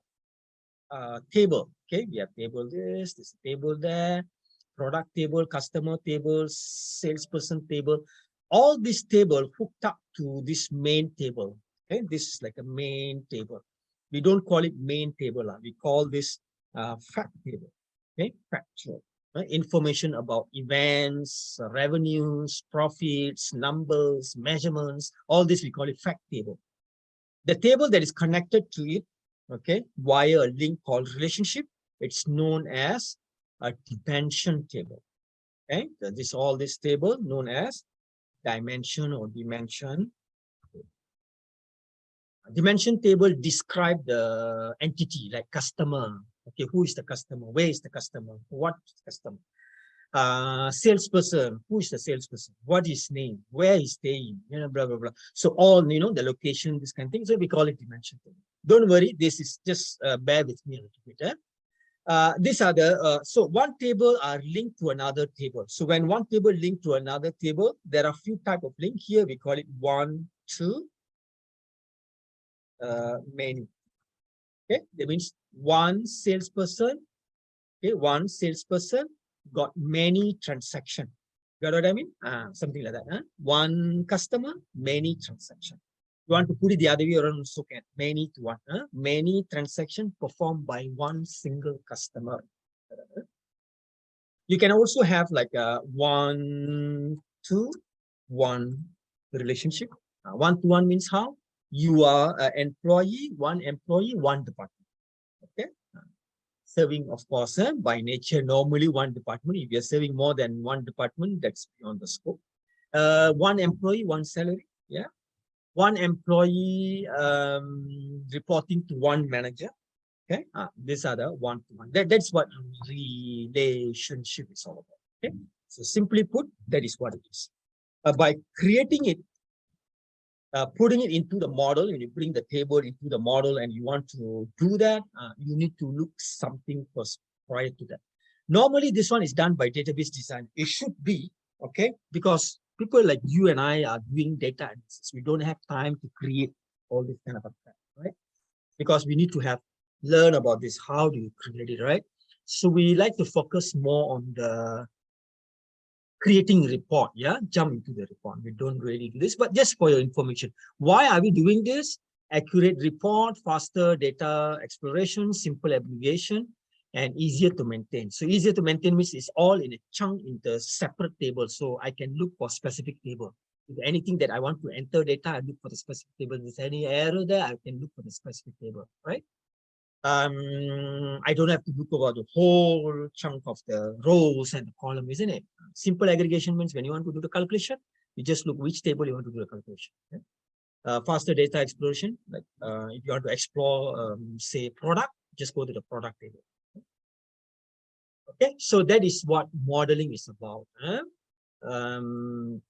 table. Okay, we have table this table there, product table, customer table, salesperson table. All this table hooked up to this main table. Okay, this is like a main table. We don't call it main table. We call this fact table. Okay, factual. Information about events, revenues, profits, numbers, measurements, all this we call it fact table. The table that is connected to it, okay, via a link called relationship, it's known as a dimension table. Okay, all this table known as dimension or dimension. Dimension table describe the entity, like customer. Okay, who is the customer? Where is the customer? What is the customer? Salesperson, who is the salesperson? What is his name? Where is staying? You know, blah blah blah. So all, you know, the location, this kind of thing. So we call it dimension table. Don't worry, this is just bear with me a little bit. These are the so one table are linked to another table. So when one table linked to another table, there are a few type of link here. We call it one, two, many. Okay, that means one salesperson. Okay, one salesperson got many transactions. Got what I mean? Something like that. One customer, many transactions. You want to put it the other way around, so can many to one. Many transactions performed by one single customer. You can also have like a 1-to-1 relationship. 1-to-1 means how? You are an employee, one department. Okay. Serving, of course, by nature, normally one department. If you're serving more than one department, that's beyond the scope. One employee, one salary. Yeah. One employee reporting to one manager. Okay. These are the one-to-one. That's what relationship is all about. Okay. So simply put, that is what it is. By creating it, putting it into the model, when you bring the table into the model and you want to do that, you need to look something first prior to that. Normally, this one is done by database design. It should be, okay, because people like you and I are doing data analysis. We don't have time to create all this kind of stuff, right? Because we need to have learn about this. How do you create it, right? So we like to focus more on the creating report, yeah, jump into the report. We don't really do this, but just for your information. Why are we doing this? Accurate report, faster data exploration, simple aggregation, and easier to maintain. So easier to maintain means it's all in a chunk in the separate table. So I can look for specific table. If anything that I want to enter data, I look for the specific table. If there's any error there, I can look for the specific table, right? I don't have to look over the whole chunk of the rows and the column, isn't it? Simple aggregation means when you want to do the calculation, you just look which table you want to do the calculation. Okay? Faster data exploration, like if you want to explore, say, product, just go to the product table. Okay, so that is what modeling is about. Okay,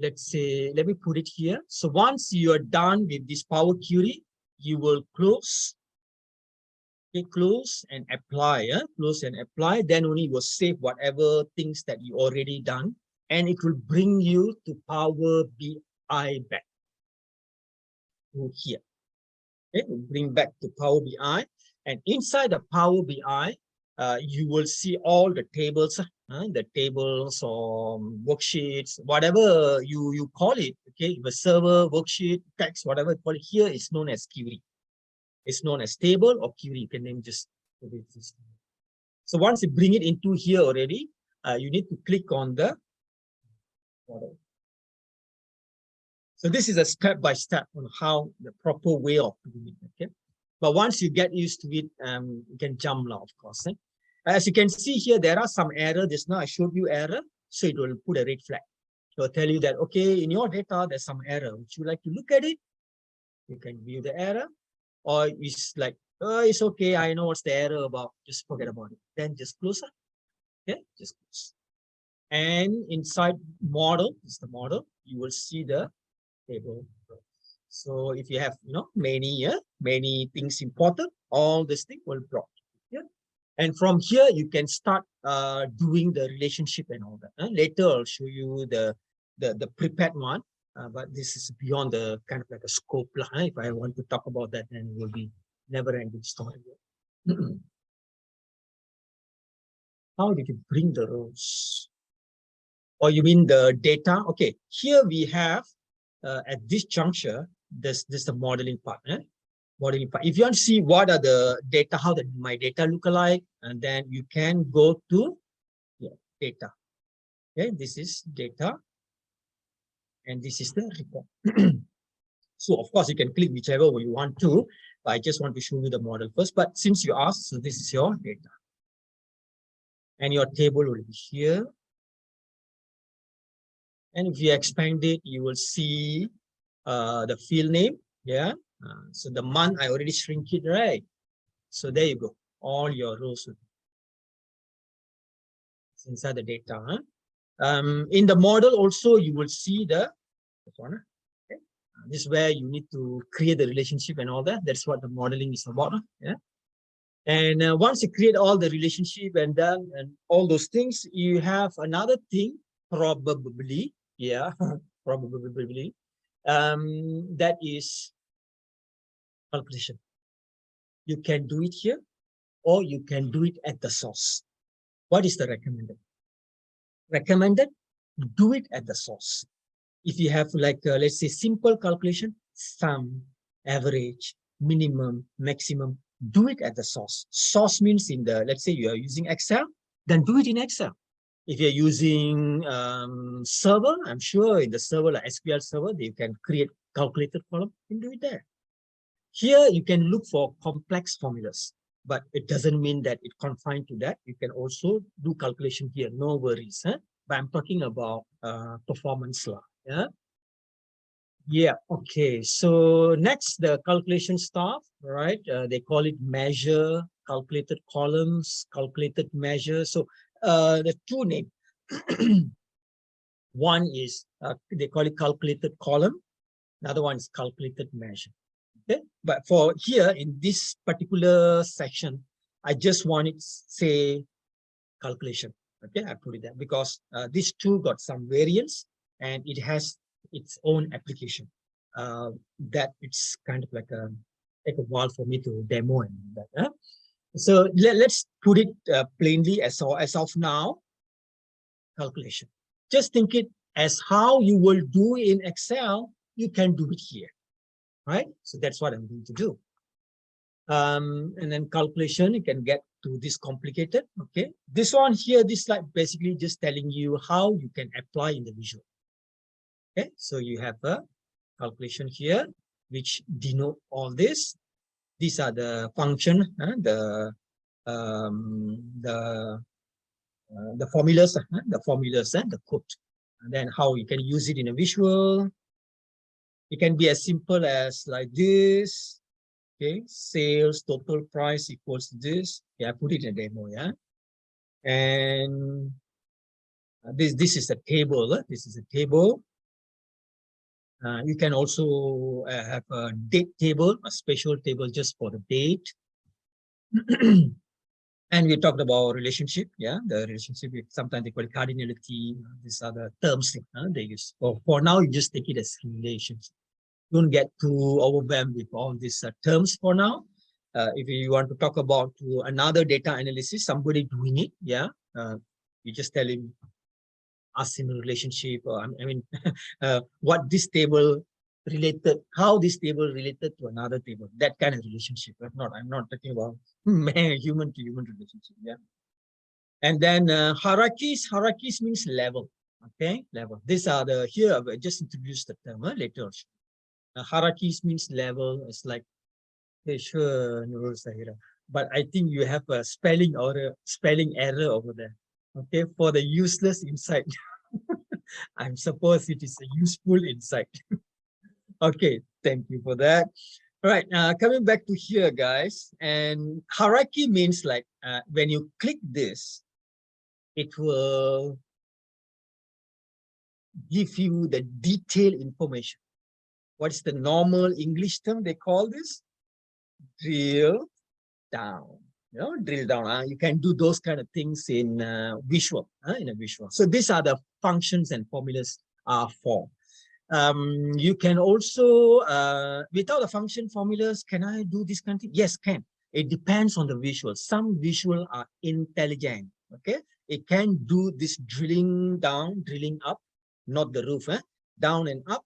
let's say, let me put it here. So once you are done with this Power Query, you will close. Okay, close and apply. Close and apply. Then only you will save whatever things that you already done, and it will bring you to Power BI back to here. Okay, we'll bring back to Power BI, and inside the Power BI, you will see all the tables, or worksheets, whatever you call it. Okay, the server, worksheet, text, whatever you call it here is known as query. It's known as table or query. You can name just. So once you bring it into here already, you need to click on the model. So this is a step by step on how the proper way of doing it. Okay, but once you get used to it, you can jump now, of course. As you can see here, there are some error. Just now I showed you error, so it will put a red flag. It will tell you that, okay, in your data, there's some error. Would you like to look at it? You can view the error, or it's like, oh, it's okay, I know what's the error about. Just forget about it. Then just close it. Okay, just close. And inside model, is the model, you will see the table. So if you have, many things important, all this thing will drop. Yeah. And from here, you can start doing the relationship and all that. Later, I'll show you the prepared one, but this is beyond the kind of like a scope. If I want to talk about that, then it will be never-ending story. How did you bring the rows? Or you mean the data? Okay, here we have, at this juncture, this the modeling part. Modeling part. If you want to see what are the data, how my data look like, and then you can go to data. Okay, this is data, and this is the report. So of course you can click whichever way you want to, but I just want to show you the model first. But since you asked, so this is your data, and your table will be here. And if you expand it, you will see the field name. Yeah. So the month I already shrink it, right? So there you go. All your rows inside the data. In the model also, you will see the one. Okay. This is where you need to create the relationship and all that. That's what the modeling is about. Yeah. And once you create all the relationship and done and all those things, you have another thing, probably. Yeah, probably. That is calculation. You can do it here, or you can do it at the source. What is the recommended? Recommended, do it at the source. If you have like, let's say, simple calculation, sum, average, minimum, maximum, do it at the source. Source means in the, let's say you are using Excel, then do it in Excel. If you're using server, I'm sure in the server, like SQL server, you can create calculated column and do it there. Here, you can look for complex formulas, but it doesn't mean that it's confined to that. You can also do calculation here, no worries. But I'm talking about performance law. Yeah. Yeah. Okay. So next, the calculation stuff, right? They call it measure, calculated columns, calculated measure. So the two names. One is, they call it calculated column. Another one is calculated measure. Okay, but for here in this particular section, I just want it say calculation. Okay, I put it there because these two got some variance and it has its own application. That it's kind of like take a while for me to demo and that. So let's put it plainly as of now. Calculation. Just think it as how you will do in Excel. You can do it here, right? So that's what I'm going to do. And then calculation, you can get to this complicated. Okay, this one here, this slide basically just telling you how you can apply in the visual. Okay, so you have a calculation here which denote all this. These are the function, the formulas, and the code, and then how you can use it in a visual. It can be as simple as like this. Okay, sales total price equals this. Yeah, I put it in a demo. Yeah, and this is a table. This is a table. You can also have a date table, a special table just for the date. And we talked about relationship. Yeah, the relationship. Sometimes they call it cardinality. These are the terms they use. For now, you just take it as relationship. Don't get too overwhelmed with all these terms for now. If you want to talk about another data analysis, somebody doing it, yeah, you just tell him, ask him a relationship, or I mean, what this table related, how this table related to another table, that kind of relationship. I'm not talking about human to human relationship, yeah. And then hierarchies means level, okay, level. These are the, here I just introduced the term later. Hierarchies means level. It's like, hey, sure, Nurul Sahira, but I think you have a spelling error over there. Okay, for the useless insight. I'm supposed it is a useful insight. Okay, thank you for that. All right, coming back to here, guys, and hierarchy means like when you click this, it will give you the detailed information. What's the normal English term they call this? Drill down. You know, drill down. You can do those kind of things in visual. So these are the functions and formulas are for. You can also, without the function formulas, can I do this kind of thing? Yes, can. It depends on the visual. Some visual are intelligent. Okay, it can do this drilling down, drilling up, not the roof, down and up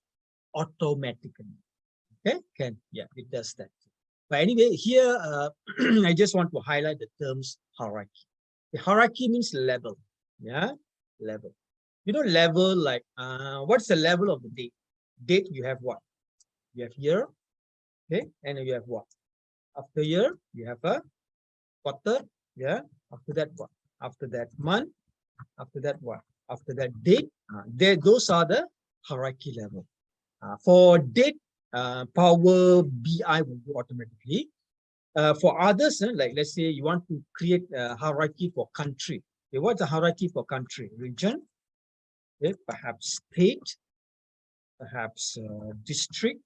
automatically. Okay, can, yeah, it does that. But anyway, here I just want to highlight the terms hierarchy. The hierarchy means level. Yeah, level. You know, level like what's the level of the date? Date, you have what? You have year, okay, and you have what? After year, you have a quarter. Yeah. After that, what? After that, month. After that, what? After that, date. Those are the hierarchy level. For date, Power BI will do automatically. For others, like let's say you want to create a hierarchy for country. Okay, what's a hierarchy for country? Region, okay, perhaps state, perhaps district,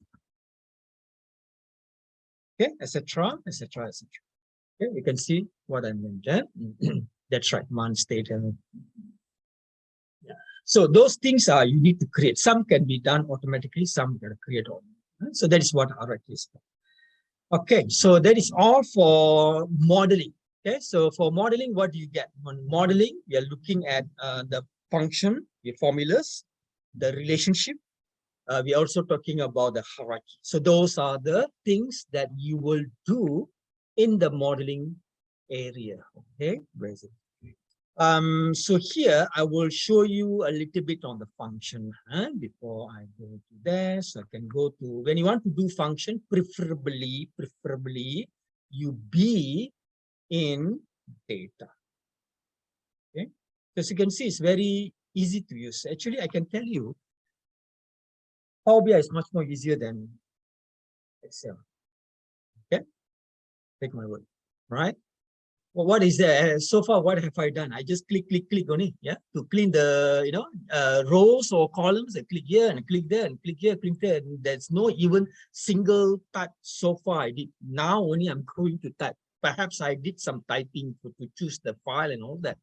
okay, etc., etc., etc. Okay, you can see what I meant there. That's right, month, state, and yeah. So those things are you need to create. Some can be done automatically, some can create all. So that is what hierarchy is for. Okay, so that is all for modeling. Okay, so for modeling, what do you get? On modeling, we are looking at the function, the formulas, the relationship. We're also talking about the hierarchy. So those are the things that you will do in the modeling area. Okay, so here I will show you a little bit on the function before I go to there. So I can go to, when you want to do function, preferably you be in data. Okay, as you can see, it's very easy to use. Actually, I can tell you, Power BI is much more easier than Excel. Okay, take my word, right? Well, what is there? So far, what have I done? I just click only, yeah, to clean the, rows or columns. I click here and click there and click here, click there. And there's no even single type so far I did. Now only I'm going to type. Perhaps I did some typing to choose the file and all that.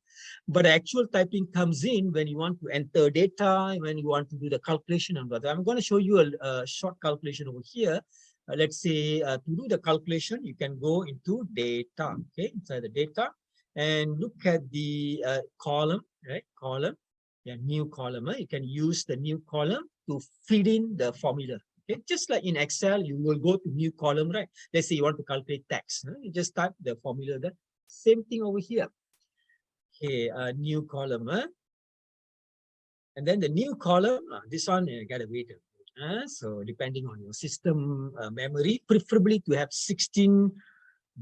But actual typing comes in when you want to enter data, when you want to do the calculation and whatever. I'm going to show you a short calculation over here. Let's say to do the calculation, you can go into data, okay, inside the data, and look at the column, right? Column, yeah, new column. You can use the new column to feed in the formula. Okay, just like in Excel, you will go to new column, right? Let's say you want to calculate tax. You just type the formula there. Same thing over here. Okay, new column. And then the new column, this one, you gotta wait. So depending on your system memory, preferably to have 16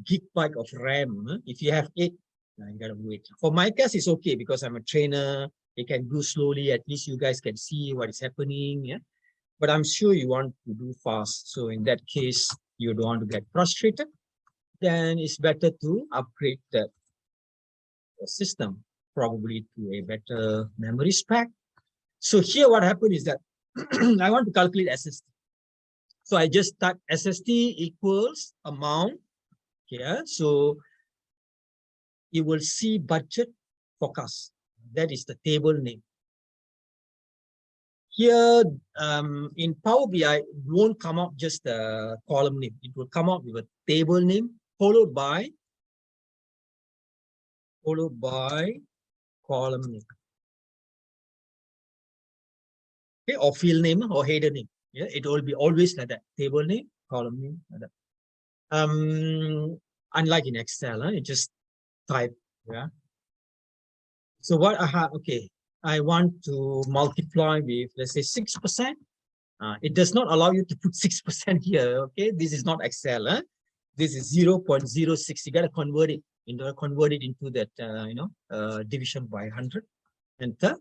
gigabyte of RAM. If you have 8, you gotta wait. For my case, it's okay because I'm a trainer. It can do slowly. At least you guys can see what is happening. Yeah, but I'm sure you want to do fast. So in that case, you don't want to get frustrated. Then it's better to upgrade the system, probably to a better memory spec. So here what happened is that I want to calculate SST. So I just type SST equals amount. Yeah, so you will see budget forecast. That is the table name. Here in Power BI, it won't come out just the column name. It will come out with a table name followed by column name. Okay, or field name or header name. Yeah, it will be always like that. Table name, column name, like that. Unlike in Excel, you just type. Yeah. So what I have, okay, I want to multiply with, let's say, 6%. It does not allow you to put 6% here. Okay, this is not Excel. This is 0.06. You got to convert it into that division by 100. Enter.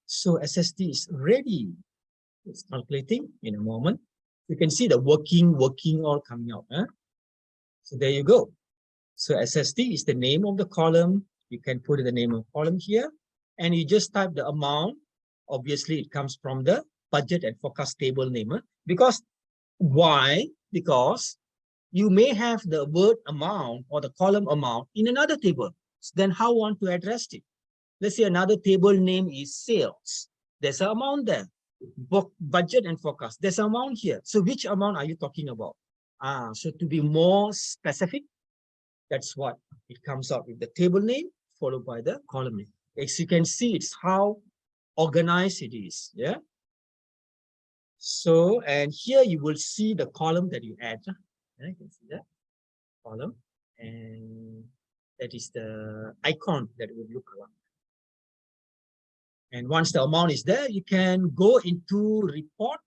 So SST is ready. It's calculating in a moment. You can see the working all coming out. So there you go. So SST is the name of the column. You can put the name of column here, and you just type the amount. Obviously, it comes from the budget and forecast table name. Because why? Because you may have the word amount or the column amount in another table. So then how want to address it? Let's say another table name is sales. There's an amount there. Budget and forecast. There's an amount here. So which amount are you talking about? So to be more specific, that's what it comes out with the table name followed by the column name. As you can see, it's how organized it is. Yeah. So, and here you will see the column that you add. Yeah, you can see that column, and that is the icon that will look around. And once the amount is there, you can go into report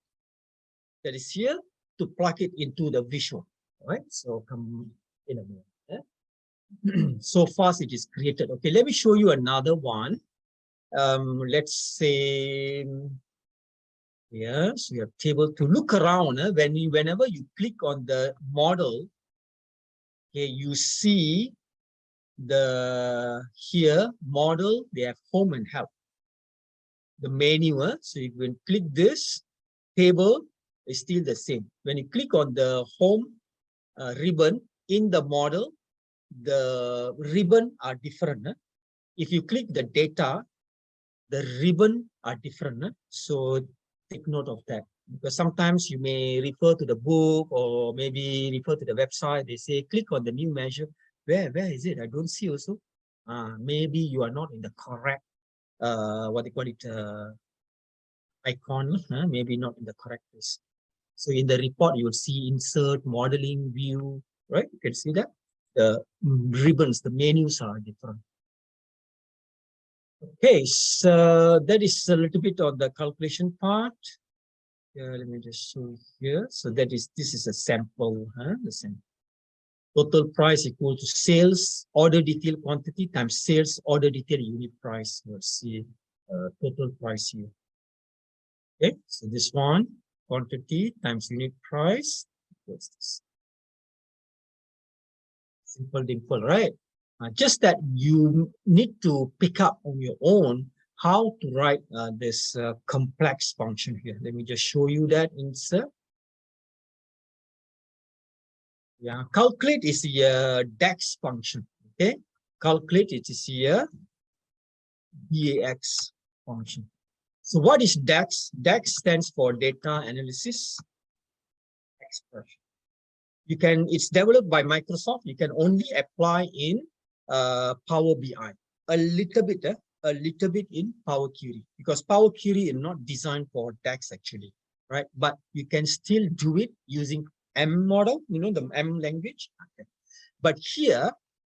that is here to plug it into the visual. All right. So come in a minute. Yeah? So fast it is created. Okay, let me show you another one. Let's say yes, we have table to look around. Whenever you click on the model, okay, you see the here model. They have home and help. The menu, so you can click this. Table is still the same. When you click on the home ribbon in the model, the ribbon are different. If you click the data, the ribbon are different. So take note of that, because sometimes you may refer to the book or maybe refer to the website. They say click on the new measure. Where is it? I don't see also. Maybe you are not in the correct what they call it icon, maybe not in the correct place. So in the report, you will see insert, modeling, view, right? You can see that the ribbons, the menus are different. Okay, so that is a little bit of the calculation part. Let me just show here. So this is a sample, the sample. Total price equal to sales order detail quantity times sales order detail unit price. Let's see total price here. Okay, so this one quantity times unit price. What's this? Simple dimple, right? Just that you need to pick up on your own how to write this complex function here. Let me just show you that insert. Yeah, calculate is the DAX function. Okay, calculate it is here DAX function. So what is DAX? DAX stands for data analysis expression. You can, it's developed by Microsoft. You can only apply in Power BI, a little bit in Power Query, because Power Query is not designed for DAX actually, right? But you can still do it using M model, you know, the M language. Okay. But here,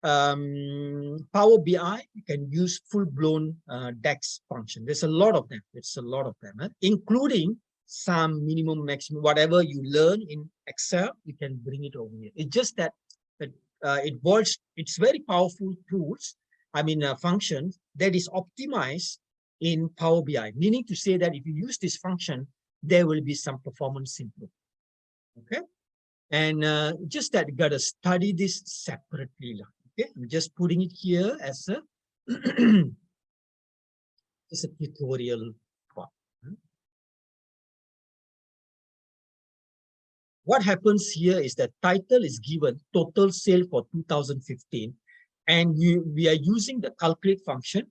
Power BI, you can use full-blown DAX function. There's a lot of them. It's a lot of them, including some minimum, maximum, whatever you learn in Excel, you can bring it over here. It's just that it's very powerful tools, functions that is optimized in Power BI, meaning to say that if you use this function, there will be some performance improvement. Okay. And just that you got to study this separately. Okay, I'm just putting it here as a just a tutorial part. What happens here is that title is given total sale for 2015, and we are using the calculate function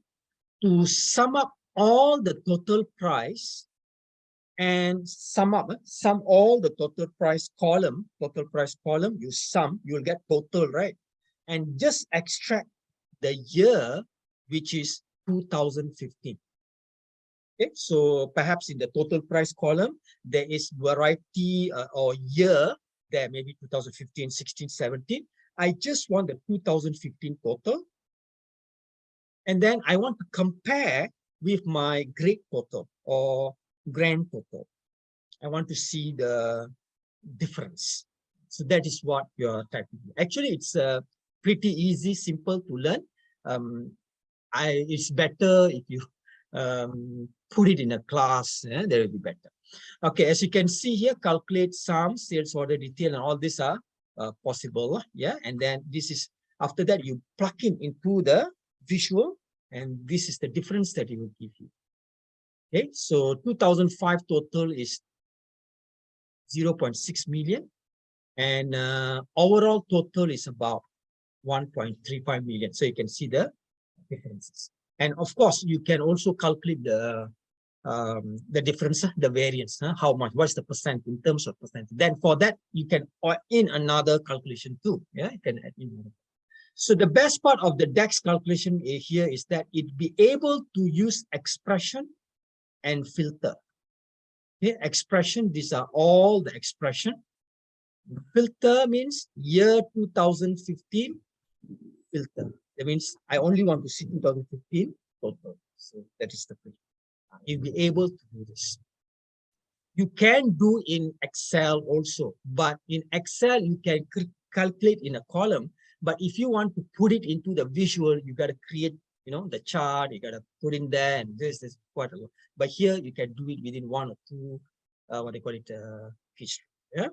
to sum up all the total price and sum all the total price column, you sum, you'll get total, right? And just extract the year, which is 2015. Okay, so perhaps in the total price column, there is variety or year there, maybe 2015, 16, 17. I just want the 2015 total. And then I want to compare with my grade total or grand total. I want to see the difference. So that is what you're typing. Actually, it's pretty easy, simple to learn. It's better if you put it in a class, that will be better. Okay, as you can see here, calculate sum, sales order detail, and all these are possible. Yeah, and then this is, after that, you plug in into the visual, and this is the difference that it will give you. Okay, so 2005 total is 0.6 million, and overall total is about 1.35 million. So you can see the differences. And of course, you can also calculate the difference, the variance, how much, what's the percent in terms of percent. Then for that, you can add in another calculation too. Yeah, you can add in another. So the best part of the DAX calculation here is that it be able to use expression and filter. Okay, expression, these are all the expression. Filter means year 2015 filter. That means I only want to see 2015 total. So that is the thing. You'll be able to do this. You can do in Excel also, but in Excel you can calculate in a column. But if you want to put it into the visual, you got to create, the chart. You got to put in there, and this is quite a lot. But here you can do it within one or two, what they call it, feature. Yeah.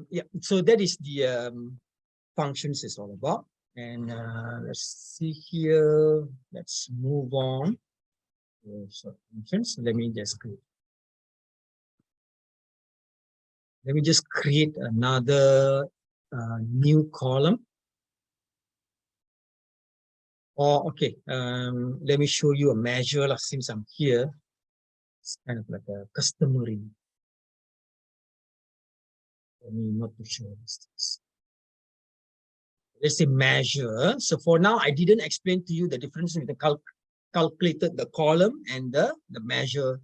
Yeah. So that is the functions is all about. And let's see here. Let's move on. So functions. Let me just create another new column. Or okay, let me show you a measure. Since I'm here, it's kind of like a customary. Let me not to show this. Let's say measure. So for now, I didn't explain to you the difference between the calculated the column and the measure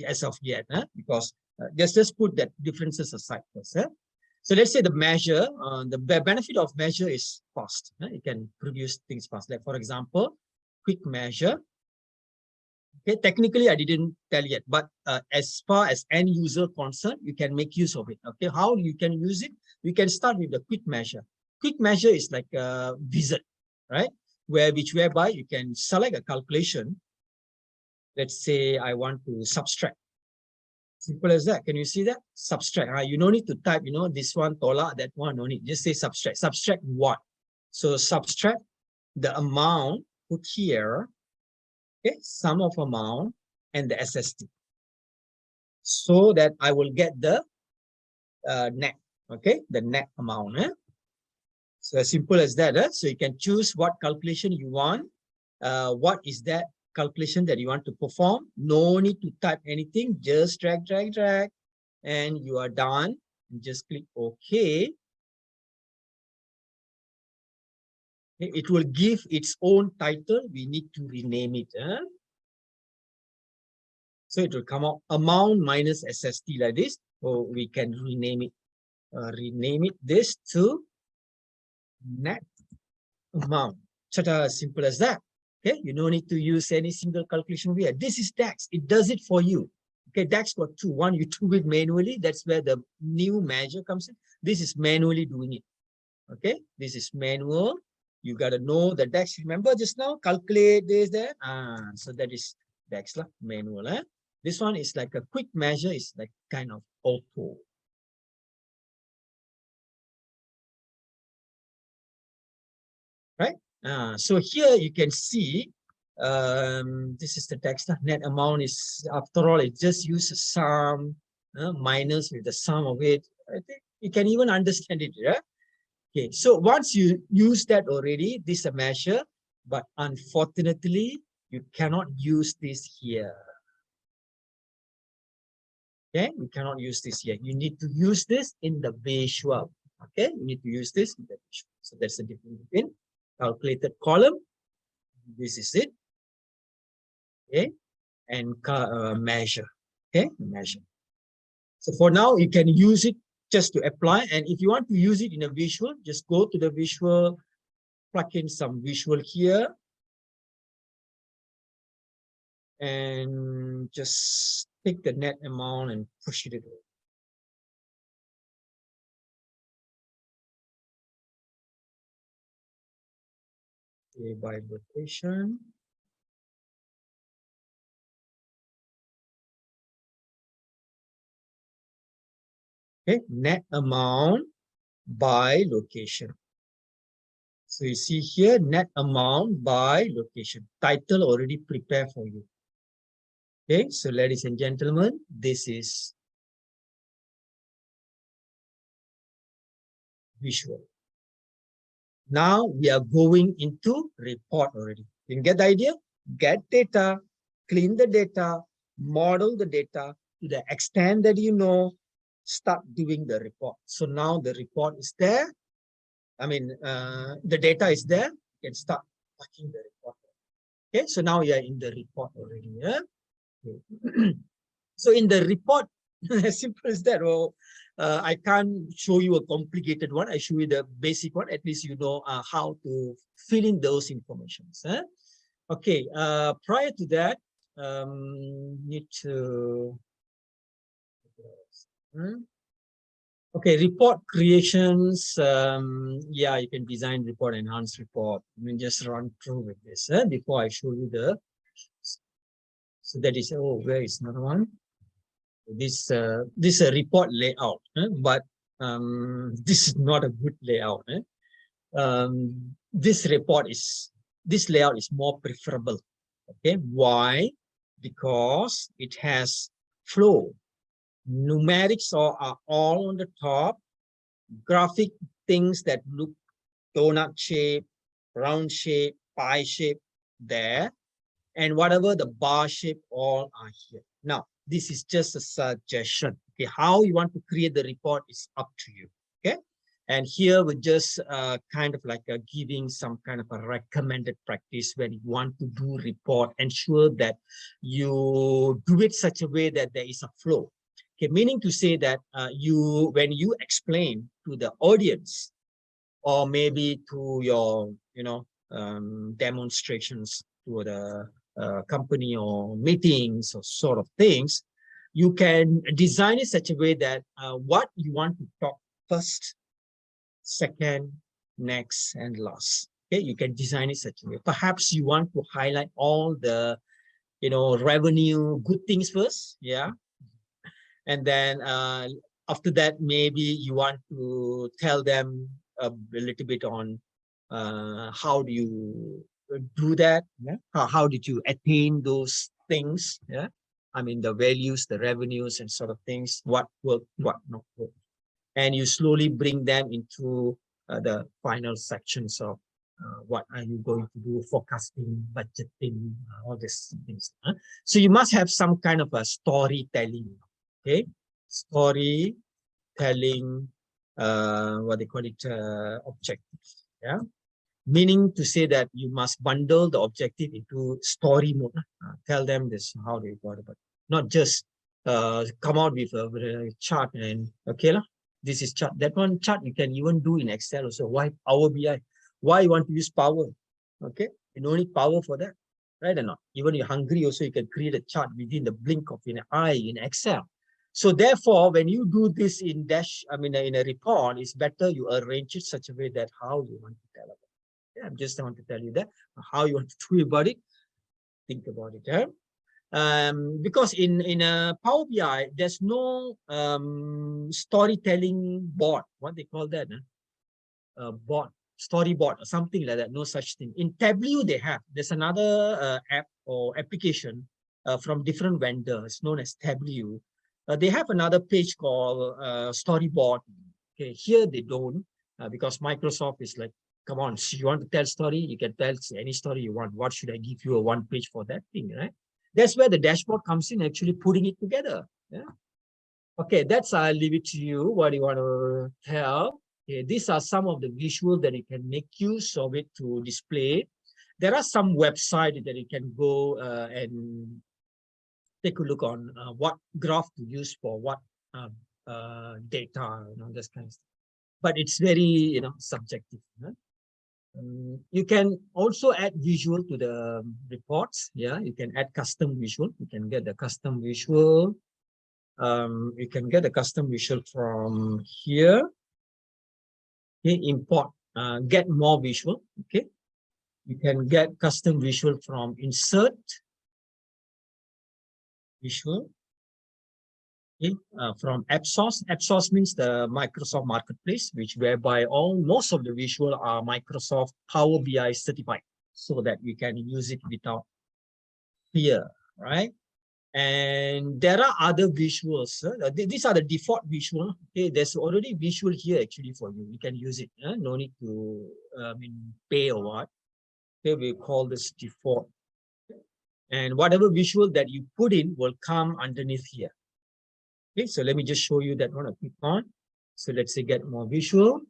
as of yet, because just put that differences aside first. So let's say the measure, the benefit of measure is fast. You can produce things fast. Like for example, quick measure. Okay, technically I didn't tell yet, but as far as end user concerned, you can make use of it. Okay, how you can use it? You can start with the quick measure. Quick measure is like a wizard, right? Whereby you can select a calculation. Let's say I want to subtract. Simple as that. Can you see that? Subtract. You don't need to type, this one, tolak, that one, no need. Just say subtract. Subtract what? So subtract the amount put here, okay, sum of amount and the SST, so that I will get the net, okay, the net amount. So as simple as that. So you can choose what calculation you want. What is that calculation that you want to perform? No need to type anything, just drag, and you are done. Just click OK. It will give its own title. We need to rename it. So it will come out amount minus SST like this. So we can rename it. Rename it this to net amount. Ta-da, simple as that. Okay, you don't need to use any single calculation here. This is DAX. It does it for you. Okay, DAX got two. One, you do it manually. That's where the new measure comes in. This is manually doing it. Okay, this is manual. You got to know the DAX. Remember just now, calculate this, there. So that is DAX, manual. This one is like a quick measure. It's like kind of auto. Right? So here you can see, this is the text. Net amount is, after all, it just uses sum minus with the sum of it. I think you can even understand it. Yeah. Okay. So once you use that already, this is a measure, but unfortunately, you cannot use this here. Okay, you cannot use this here. You need to use this in the visual. Okay, you need to use this in the visual. So that's the difference between calculated column. This is it. Okay, and measure. Okay, measure. So for now, you can use it just to apply. And if you want to use it in a visual, just go to the visual, plug in some visual here, and just take the net amount and push it away. Okay, by location. Okay, net amount by location. So you see here, net amount by location. Title already prepared for you. Okay, so ladies and gentlemen, this is visual. Now we are going into report already. You can get the idea? Get data, clean the data, model the data to the extent that you know, start doing the report. So now the report is there. I mean, the data is there. You can start watching the report. Okay, so now you are in the report already. Yeah? Okay. So in the report, as simple as that. Well, I can't show you a complicated one. I show you the basic one. At least you know how to fill in those informations. Okay. Prior to that, need to. Okay, report creations. Yeah, you can design report, enhance report. I mean, just run through with this before I show you the. So that is, oh, where is another one? This is a report layout, but this is not a good layout. This layout is more preferable. Okay, why? Because it has flow. Numerics are all on the top. Graphic things that look donut shape, round shape, pie shape there, and whatever the bar shape, all are here. Now, this is just a suggestion. Okay, how you want to create the report is up to you. Okay, and here we're just kind of like giving some kind of a recommended practice when you want to do report. Ensure that you do it such a way that there is a flow. Okay, meaning to say that when you explain to the audience, or maybe to your demonstrations to the company or meetings or sort of things, you can design it such a way that what you want to talk first, second, next, and last. Okay, you can design it such a way. Perhaps you want to highlight all the revenue good things first, yeah, and then after that maybe you want to tell them a little bit on how do you do that? Yeah? How did you attain those things? Yeah, I mean the values, the revenues, and sort of things. What worked, what not worked, and you slowly bring them into the final sections of what are you going to do, forecasting, budgeting, all these things. So you must have some kind of a storytelling. Okay, storytelling, what they call it, objectives. Yeah, meaning to say that you must bundle the objective into story mode. Tell them this, how do you go about it, not just come out with a chart and okay lah, this is chart. That one chart you can even do in Excel also. Why Power BI? Why you want to use Power? Okay, you don't need Power for that, right or not? Even you're hungry also, you can create a chart within the blink of an eye in Excel. So therefore, when you do this in in a report, it's better you arrange it such a way that how you want to tell about it. Yeah, I'm just want to tell you that how you want to do about it. Think about it. Yeah? Because in a Power BI, there's no storytelling board. What they call that? Board, storyboard, or something like that. No such thing. In Tableau, they have. There's another app or application from different vendors known as Tableau. They have another page called storyboard. Okay, here they don't because Microsoft is like, come on, so you want to tell story, you can tell any story you want. What should I give you a one page for that thing, right? That's where the dashboard comes in, actually putting it together. Yeah. Okay, that's I'll leave it to you. What do you want to tell? Okay, these are some of the visuals that you can make use of it to display. There are some websites that you can go and take a look on what graph to use for what data, this kind of stuff. But it's very, subjective. Huh? You can also add visual to the reports. Yeah, you can add custom visual. You can get the custom visual. You can get a custom visual from here. Okay, import, get more visual. Okay, you can get custom visual from insert visual. Okay, from app source. App source means the Microsoft Marketplace, which whereby most of the visual are Microsoft Power BI certified, so that you can use it without fear, right? And there are other visuals. These are the default visual. Okay, there's already visual here actually for you. You can use it. No need to pay or what. Okay, we call this default. And whatever visual that you put in will come underneath here. Okay, so let me just show you that one. I click on. So let's say get more visual.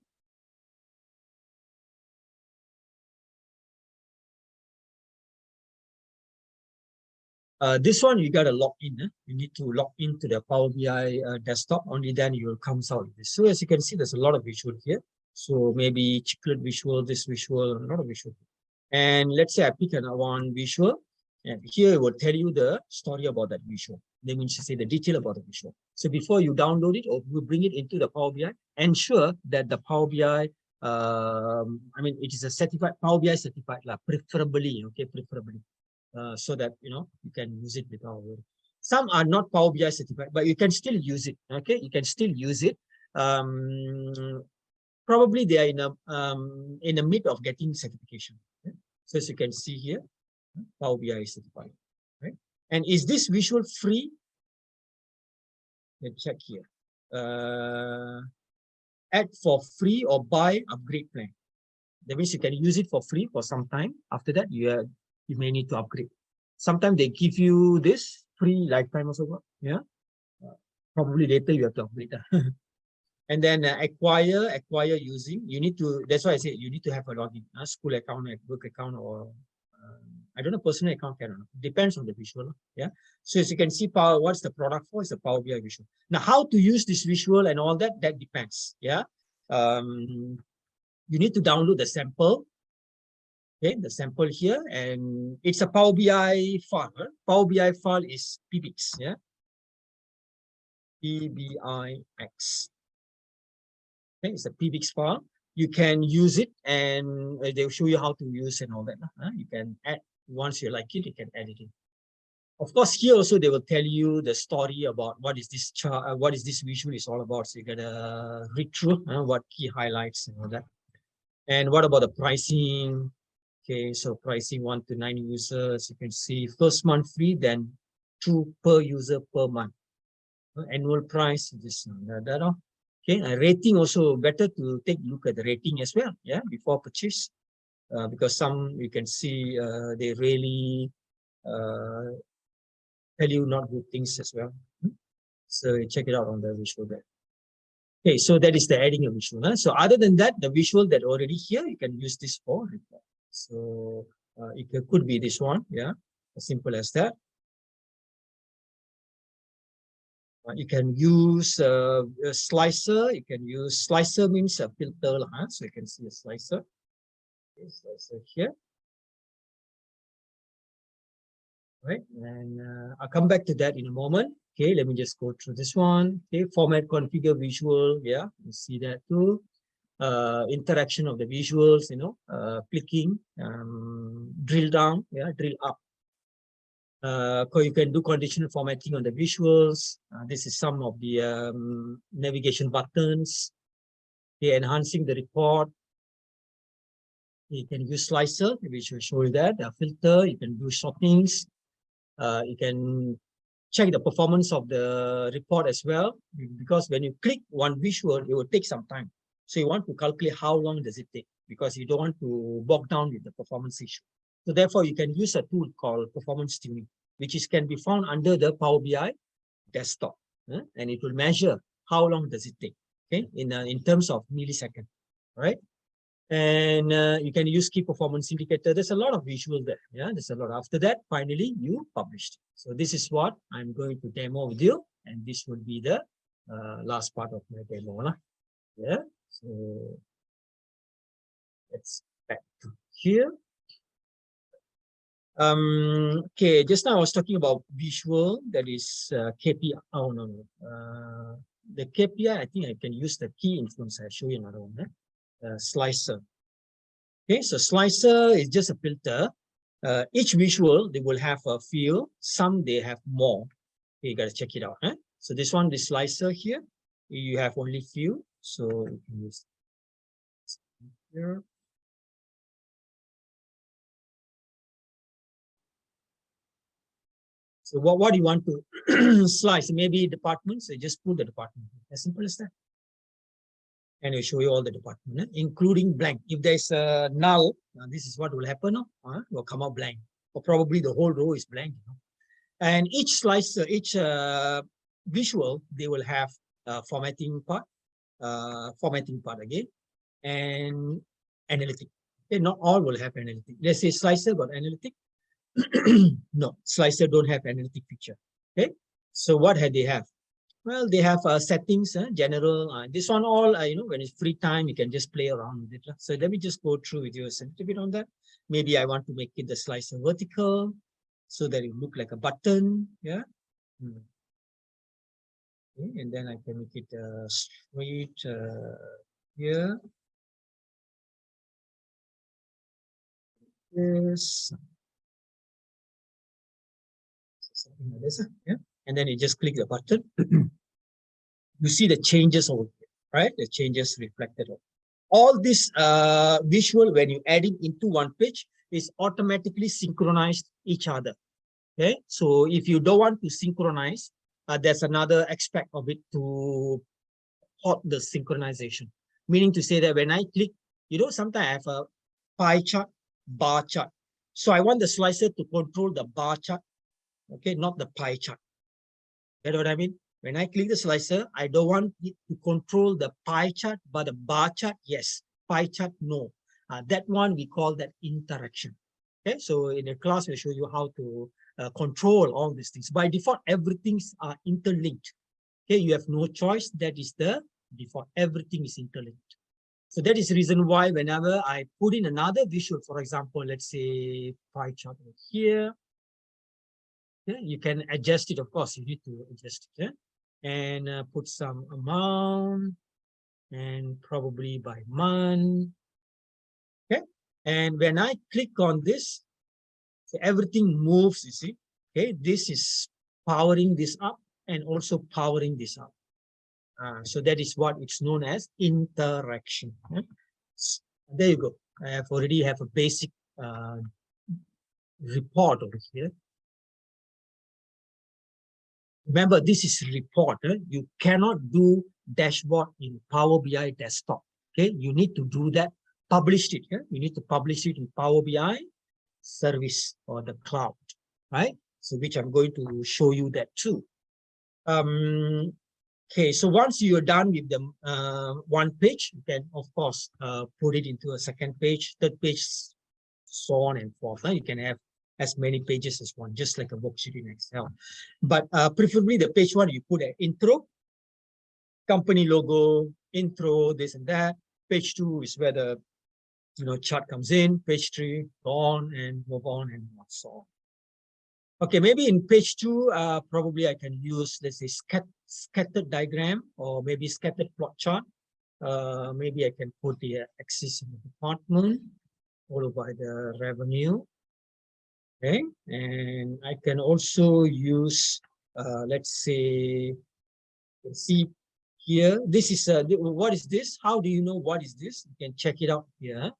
This one you got to log in. You need to log into the Power BI desktop. Only then you will come out. So as you can see, there's a lot of visual here. So maybe chiclet visual, this visual, a lot of visual. And let's say I pick one visual, and here it will tell you the story about that visual. They mean to say the detail about the visual. So before you download it or you bring it into the Power BI, ensure that the Power BI, it is a certified Power BI certified, preferably, okay, preferably. So that you can use it without worry. Some are not Power BI certified, but you can still use it. Okay, you can still use it. Probably they are in the mid of getting certification. Okay? So as you can see here, Power BI is certified. Right? And is this visual free? Let's check here. Add for free or buy upgrade plan. That means you can use it for free for some time. After that, you may need to upgrade. Sometimes they give you this free lifetime also. Yeah. Probably later you have to upgrade. And then acquire using. You need to. That's why I say you need to have a login, school account, work account, or I don't know, personal account. Depends on the visual. Yeah. So as you can see, what's the product for? It's a Power BI visual. Now, how to use this visual and all that depends. Yeah. You need to download the sample. Okay, the sample here, and it's a Power BI file. Power BI file is PBX, yeah, PBIX. Okay, it's a PBX file. You can use it, and they'll show you how to use and all that. You can add once you like it, you can edit it. Of course, here also they will tell you the story about what is this chart, what is this visual is all about. So you gotta read through what key highlights and all that. And what about the pricing? Okay, so pricing 1 to 9 users. You can see first month free, then 2 per user per month. Annual price, this that. Okay, rating also better to take a look at the rating as well. Yeah, before purchase, because some you can see they really tell you not good things as well. So check it out on the visual there. Okay, so that is the adding a visual. Huh? So other than that, the visual that already here, you can use this for report. So it could be this one, yeah, as simple as that. You can use a slicer. You can use slicer means a filter, huh? So you can see a slicer. Okay, slicer here. Right, and I'll come back to that in a moment. Okay, let me just go through this one. Okay, format, configure, visual. Yeah, you see that too. Interaction of the visuals, you know, clicking, drill down, yeah, drill up. You can do conditional formatting on the visuals. This is some of the navigation buttons. Okay, enhancing the report. You can use slicer, which will show you that. A filter, you can do sortings. You can check the performance of the report as well, because when you click one visual, it will take some time. So you want to calculate how long does it take, because you don't want to bog down with the performance issue. So therefore, you can use a tool called performance tuning, which can be found under the Power BI desktop, and it will measure how long does it take, okay, in terms of millisecond, right? And you can use key performance indicator. There's a lot of visual there. Yeah, there's a lot. After that, finally, you published. So this is what I'm going to demo with you, and this would be the last part of my demo. Yeah, so let's back to here. Okay, just now I was talking about visual, that is KPI. Oh, no. The KPI, I think I can use the key influence. I'll show you another one. Slicer. Okay, so slicer is just a filter. Each visual, they will have a field. Some, they have more. Okay, you got to check it out. So this one, the slicer here, you have only few. So you can use here. So what do you want to slice? Maybe departments, so just put the department. As simple as that. And we show you all the department, including blank. If there's a null, this is what will happen. Will come out blank, or probably the whole row is blank. And each slicer, each visual, they will have formatting part again, and analytic. Okay, not all will have analytic. Let's say slicer got analytic. No, slicer don't have analytic feature. Okay, so what they have? Well, they have settings, general. This one all, when it's free time, you can just play around with it. So let me just go through with you a little bit on that. Maybe I want to make it the slicer vertical, so that it look like a button. Yeah. Okay, and then I can make it straight here. Yes. Something like this. Yeah. And then you just click the button. You see the changes over here, right? The changes reflected. All this visual, when you add it into one page, is automatically synchronized each other. Okay, so if you don't want to synchronize, there's another aspect of it to halt the synchronization. Meaning to say that when I click, sometimes I have a pie chart, bar chart. So I want the slicer to control the bar chart, okay, not the pie chart. You know what I mean? When I click the slicer, I don't want it to control the pie chart, but the bar chart, yes. Pie chart, no. That one, we call that interaction. Okay, so in the class, we'll show you how to control all these things. By default, everything's are interlinked. Okay, you have no choice. That is the default. Everything is interlinked. So that is the reason why whenever I put in another visual, for example, let's say pie chart over here, yeah, you can adjust it. Of course, you need to adjust it, and put some amount, and probably by month. Okay, and when I click on this, so everything moves. You see, okay, this is powering this up and also powering this up. So that is what it's known as interaction. There you go. I have already have a basic report over here. Remember, this is report. You cannot do dashboard in Power BI desktop. Okay, you need to do that. Publish it. You need to publish it in Power BI service or the cloud, right? So which I'm going to show you that too. Okay, so once you're done with the one page, you can of course put it into a second page, third page, so on and forth. You can have as many pages as one, just like a worksheet in Excel. But preferably the page one, you put an intro, company logo, intro, this and that. Page two is where the chart comes in. Page three, go on and move on and so on. Okay, maybe in page two, probably I can use, let's say, scattered diagram or maybe scattered plot chart. Maybe I can put the axis in the department, followed by the revenue. Okay, and I can also use, let's say, see here. This is what is this? How do you know what is this? You can check it out here.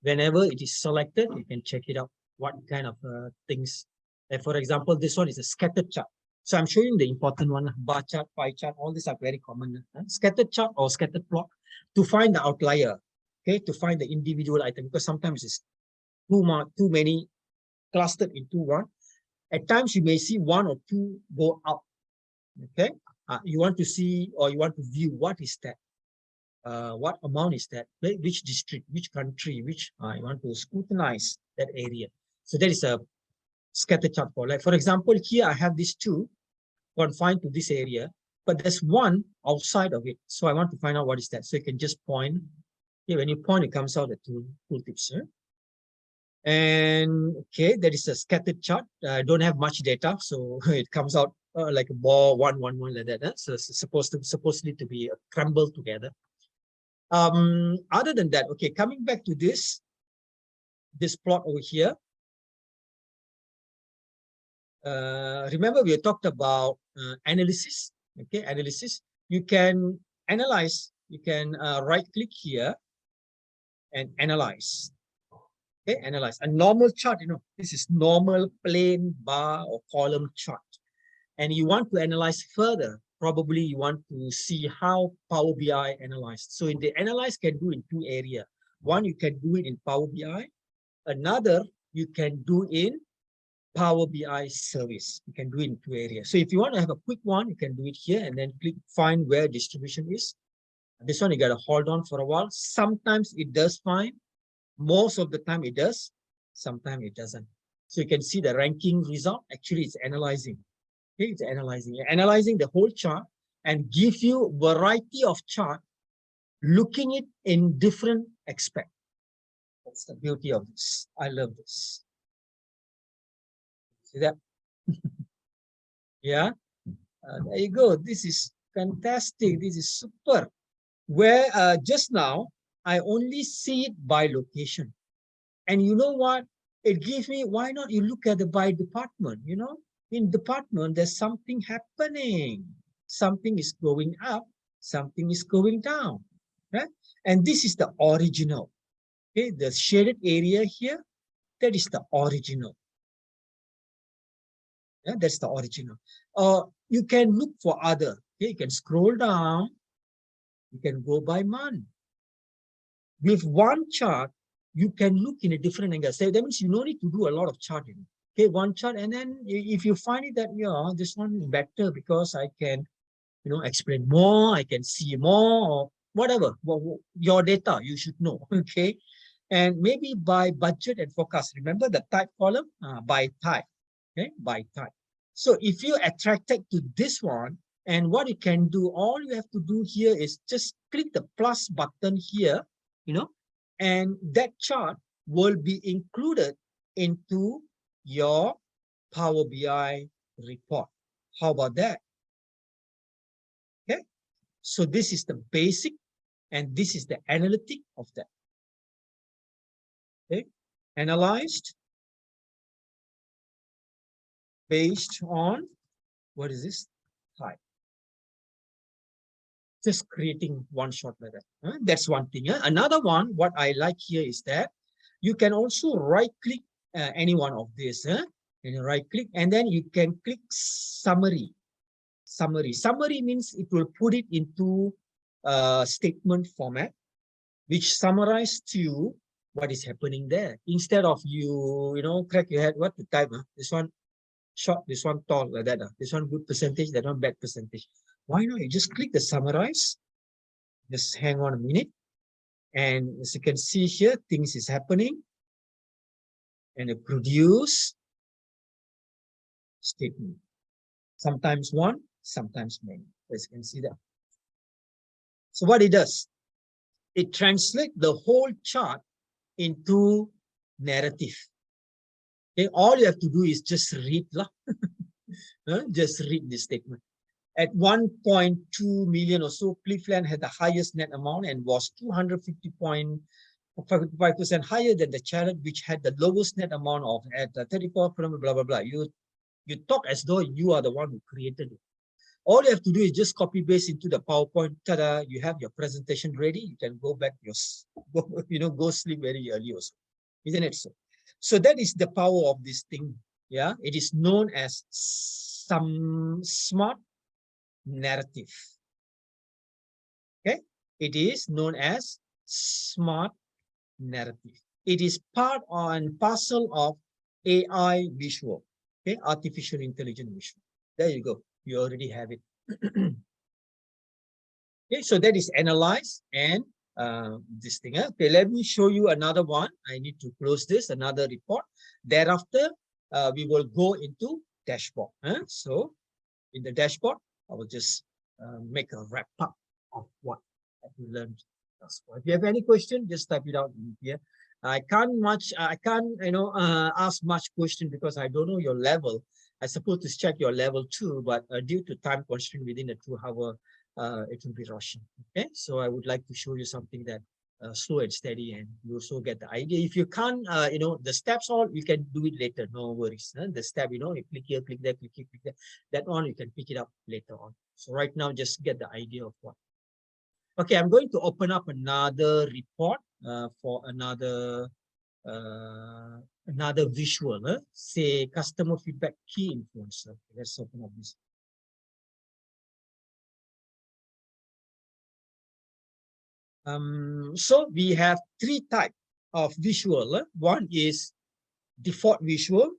Whenever it is selected, you can check it out. What kind of things? For example, this one is a scattered chart. So I'm showing the important one: bar chart, pie chart. All these are very common. Scattered chart or scattered plot to find the outlier. Okay, to find the individual item, because sometimes it's too many clustered into one. At times you may see one or two go up. Okay, you want to see or you want to view what is that, what amount is that, which district, which country, which you want to scrutinize that area. So that is a scatter chart for, like, for example, here I have these two confined to this area, but there's one outside of it. So I want to find out what is that. So you can just point. Okay, when you point, it comes out the two tips. And okay, that is a scattered chart. I don't have much data, so it comes out like a ball, one like that. So it's supposedly to be crumbled together. Other than that, okay, coming back to this plot over here. Remember we talked about analysis. Okay, analysis. You can analyze. You can right click here and analyze. Okay, analyze a normal chart. This is normal plain bar or column chart, and you want to analyze further. Probably you want to see how Power BI analyzed. So in the analyze can do in two areas. One, you can do it in Power BI. Another, you can do in Power BI service. You can do it in two areas. So if you want to have a quick one, you can do it here and then click find where distribution is. This one you got to hold on for a while. Sometimes it does find. Most of the time it does, sometimes it doesn't. So you can see the ranking result. Actually, it's analyzing. Okay, it's analyzing the whole chart and give you variety of chart, looking it in different aspects. That's the beauty of this. I love this. See that? Yeah. There you go. This is fantastic. This is super. Where just now, I only see it by location. And you know what? It gives me, why not you look at the by department, In department, there's something happening. Something is going up, something is going down, right? And this is the original. Okay, the shaded area here, that is the original. Yeah, that's the original. You can look for other. Okay, you can scroll down. You can go by month. With one chart, you can look in a different angle. So that means you don't need to do a lot of charting. Okay, one chart, and then if you find it that this one is better because I can, explain more, I can see more, or whatever. Your data, you should know. Okay, and maybe by budget and forecast. Remember the type column by type. Okay, by type. So if you attracted to this one, and what you can do, all you have to do here is just click the plus button here, and that chart will be included into your Power BI report. How about that? Okay, so this is the basic, and this is the analytic of that. Okay, analyzed based on, what is this? Type. just creating one shot like that. That's one thing. Another one, what I like here is that you can also right click any one of this. And you right click, and then you can click summary. Summary means it will put it into statement format, which summarize to you what is happening there. Instead of you crack your head, what to type? This one short, this one tall, like that. This one good percentage, that one bad percentage. Why not? You just click the summarize. Just hang on a minute. And as you can see here, things is happening. And it produce statement. Sometimes one, sometimes many. As you can see that. So what it does, it translates the whole chart into narrative. Okay, all you have to do is just read. Just read this statement. At 1.2 million or so, Cleveland had the highest net amount and was 250.5% higher than the Charlotte, which had the lowest net amount of at 34, blah, blah, blah. You talk as though you are the one who created it. All you have to do is just copy paste into the PowerPoint. Ta-da, you have your presentation ready. You can go back to your, go sleep very early also. Isn't it so? So that is the power of this thing. Yeah, it is known as some smart narrative. Okay, it is known as smart narrative. It is part and parcel of AI visual. Okay, artificial intelligence visual. There you go. You already have it. Okay, so that is analyze and this thing. Okay, let me show you another one. I need to close this, another report. Thereafter, we will go into dashboard. So in the dashboard, I will just make a wrap up of what we learned. If you have any question, just type it out in here. I can't ask much question because I don't know your level. I suppose to check your level too, but due to time constraint within a 2 hour, it will be rushing. Okay, so I would like to show you something that slow and steady, and you also get the idea. If you can't, the steps all, you can do it later. No worries. The step, you click here, click there, click here, click there. That one you can pick it up later on. So right now, just get the idea of what. Okay, I'm going to open up another report for another visual. Say customer feedback key influencer. Let's open up this. So we have 3 types of visual. One is default visual.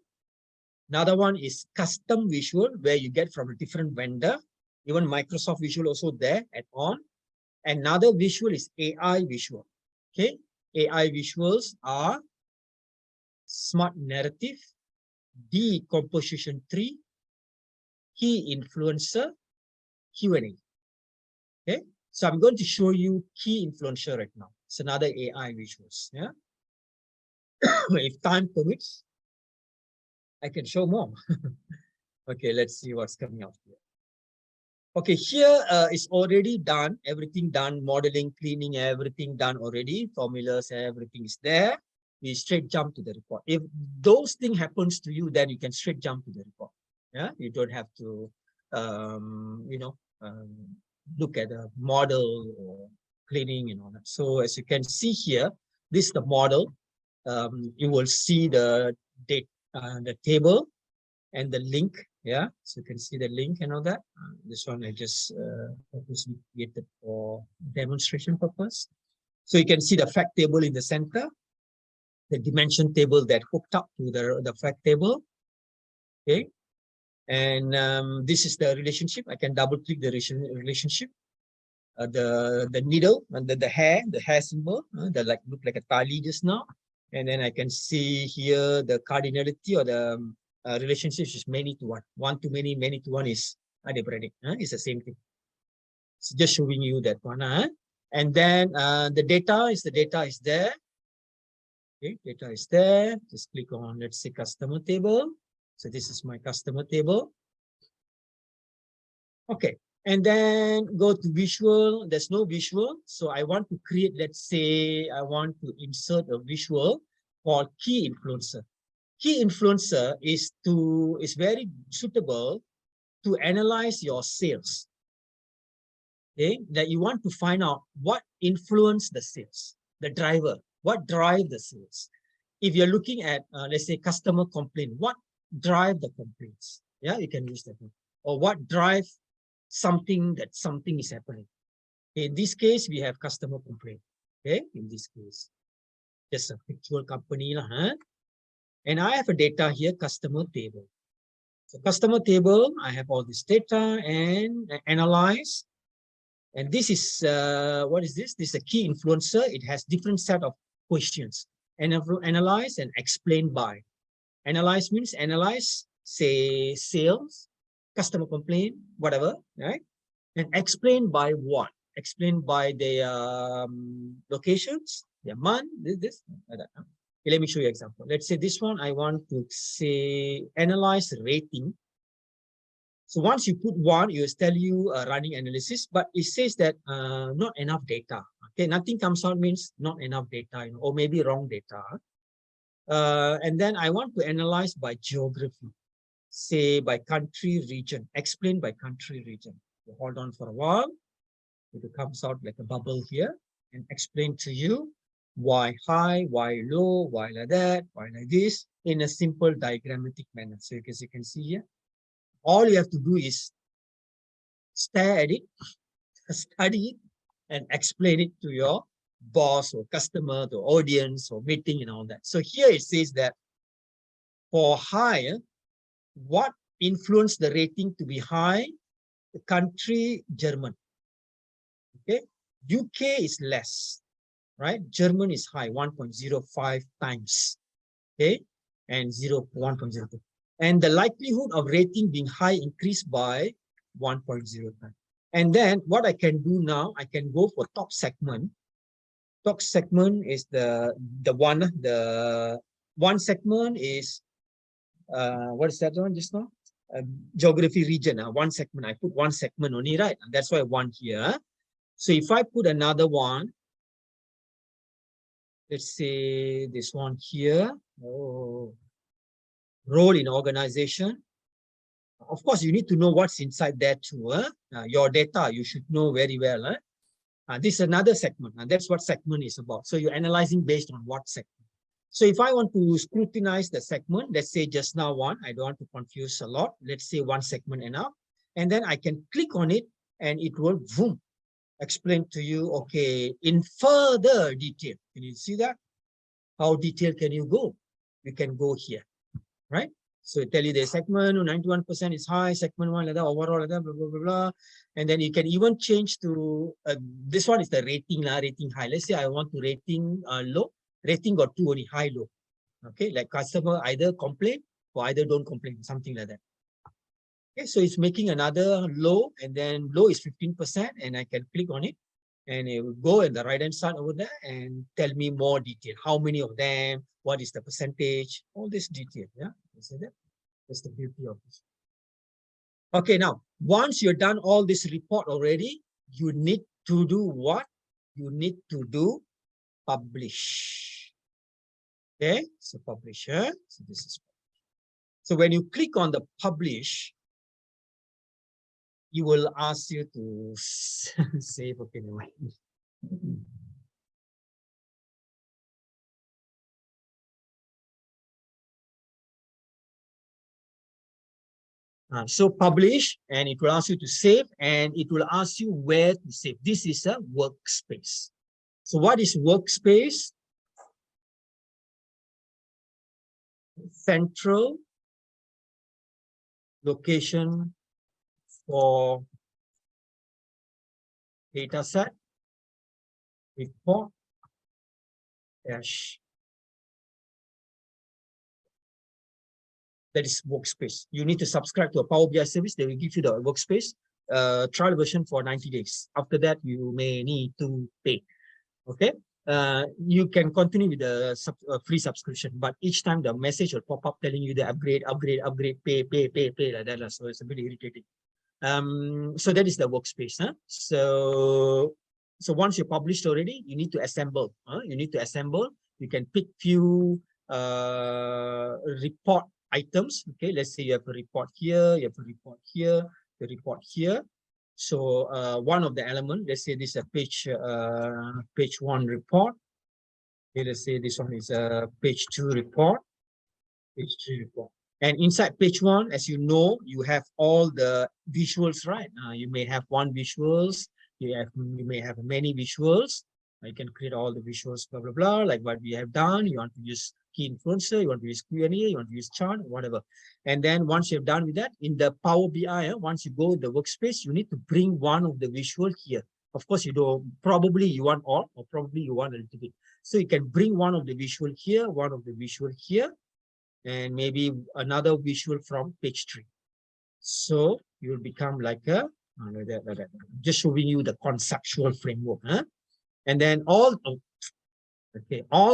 Another one is custom visual, where you get from a different vendor. Even Microsoft Visual also there add-on. Another visual is AI visual. Okay, AI visuals are smart narrative, decomposition tree, key influencer, QNA. Okay, so I'm going to show you key influencer right now. It's another AI visuals. Yeah. If time permits, I can show more. Okay, let's see what's coming out here. Okay, here is already done. Everything done. Modeling, cleaning, everything done already. Formulas, everything is there. We straight jump to the report. If those things happens to you, then you can straight jump to the report. Yeah, you don't have to, look at the model or cleaning and all that. So as you can see here, this is the model. You will see the date, the table, and the link. Yeah, so you can see the link and all that. This one I just purposely created for demonstration purpose. So you can see the fact table in the center, the dimension table that hooked up to the fact table. Okay, and this is the relationship. I can double click the relationship. The needle and the hair symbol, that look like a tali just now. And then I can see here the cardinality or the relationship is many to one. One to many, many to one is adiabatic. It's the same thing. It's just showing you that one. And then the data is there. Okay, data is there. Just click on, let's say, customer table. So this is my customer table. Okay, and then go to visual. There's no visual. So I want to create, let's say, I want to insert a visual called key influencer. Key influencer is very suitable to analyze your sales. Okay, that you want to find out what influenced the sales, the driver, what drive the sales. If you're looking at, let's say, customer complaint, what drive the complaints? Yeah, you can use that one. Or what drive something that something is happening. In this case, we have customer complaint. Okay, in this case, just a fictional company, huh? And I have a data here, customer table. So customer table, I have all this data and analyze. And this is, what is this? This is a key influencer. It has different set of questions. And analyze and explain by. Analyze means analyze, say, sales, customer complaint, whatever, right? And explain by what? Explain by the locations, their month, this. Okay, let me show you an example. Let's say this one, I want to say analyze rating. So once you put one, it will tell you running analysis, but it says that not enough data. Okay, nothing comes out means not enough data, or maybe wrong data. And then I want to analyze by geography, say by country, region, explain by country, region. So hold on for a while. It comes out like a bubble here and explain to you why high, why low, why like that, why like this, in a simple diagrammatic manner. So as you can see here, all you have to do is stare at it, study it, and explain it to your boss or customer, to audience or meeting and all that. So here it says that for high, what influenced the rating to be high? The country, German. Okay, UK is less, right? German is high, 1.05 times. Okay, and 1.02. And the likelihood of rating being high increased by 1.0 times. And then what I can do now, I can go for top segment. Top segment is the one segment is what is that one just now? Geography region. One segment. I put one segment only, right? And that's why one here. So if I put another one, let's say this one here. Oh, role in organization. Of course, you need to know what's inside there too. Your data, you should know very well. This is another segment, and that's what segment is about. So you're analyzing based on what segment. So if I want to scrutinize the segment, let's say just now one, I don't want to confuse a lot. Let's say one segment enough. And then I can click on it and it will boom, explain to you, okay, in further detail. Can you see that? How detailed can you go? You can go here, right? So it tell you the segment 91% is high, segment one, like that, overall, like that, blah, blah, blah, blah. And then you can even change to, this one is the rating, rating high. Let's say I want to rating low, rating got 2 only, high, low. Okay, like customer either complain or either don't complain, something like that. Okay, so it's making another low, and then low is 15%, and I can click on it, and it will go in the right-hand side over there and tell me more detail. How many of them, what is the percentage, all this detail, yeah? You see that? That's the beauty of this. Okay, now, once you're done all this report already, you need to do what? You need to do publish. Okay, so publish, so this is. So when you click on the publish, you will ask you to save. Okay, never mind. So publish, and it will ask you to save, and it will ask you where to save. This is a workspace. So what is workspace? Central location for dataset report dash. That is workspace. You need to subscribe to a Power BI service. They will give you the workspace trial version for 90 days. After that, you may need to pay. Okay. You can continue with the free subscription, but each time the message will pop up telling you the upgrade, pay like that. So it's a bit irritating. So that is the workspace. So once you published already, you need to assemble. You need to assemble. You can pick few report items. Okay, let's say you have a report here, you have a report here, the report here. So one of the element, let's say this is a page 1 report. Okay, let's say this one is a page 2 report, page 3 report. And inside page 1, as you know, you have all the visuals, right? You may have one visuals, you may have many visuals. You can create all the visuals, blah, blah, blah, like what we have done. You want to use key influencer, you want to use QNA, you want to use chart, whatever. And then once you're done with that, in the Power BI, once you go to the workspace, you need to bring one of the visual here. Of course, you don't, probably you want all, or probably you want a little bit. So you can bring one of the visual here, one of the visual here, and maybe another visual from page 3. So you'll become like a, like that. Just showing you the conceptual framework. Huh? And then all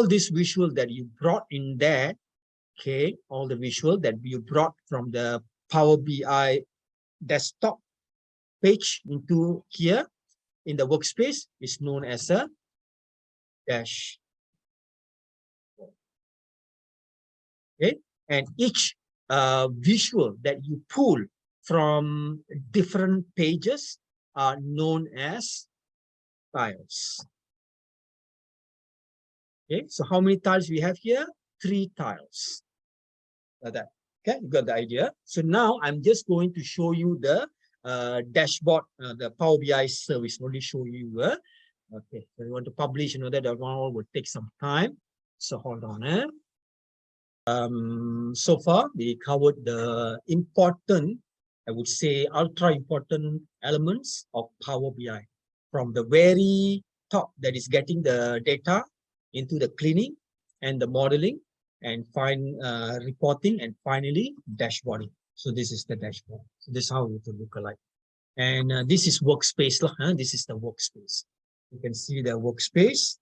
this visual that you brought in there, okay, all the visual that you brought from the Power BI desktop page into here in the workspace is known as a dash. Okay, and each visual that you pull from different pages are known as tiles. Okay, so how many tiles we have here? 3 tiles. Like that. Okay, you got the idea. So now I'm just going to show you the dashboard, the Power BI service. Only show you. Okay, so you want to publish, that one will take some time. So hold on. So far we covered the important, I would say, ultra important elements of Power BI, from the very top, that is getting the data, into the cleaning and the modeling and reporting, and finally dashboarding. So this is the dashboard. So this is how it will look like. And this is workspace. This is the workspace. You can see the workspace.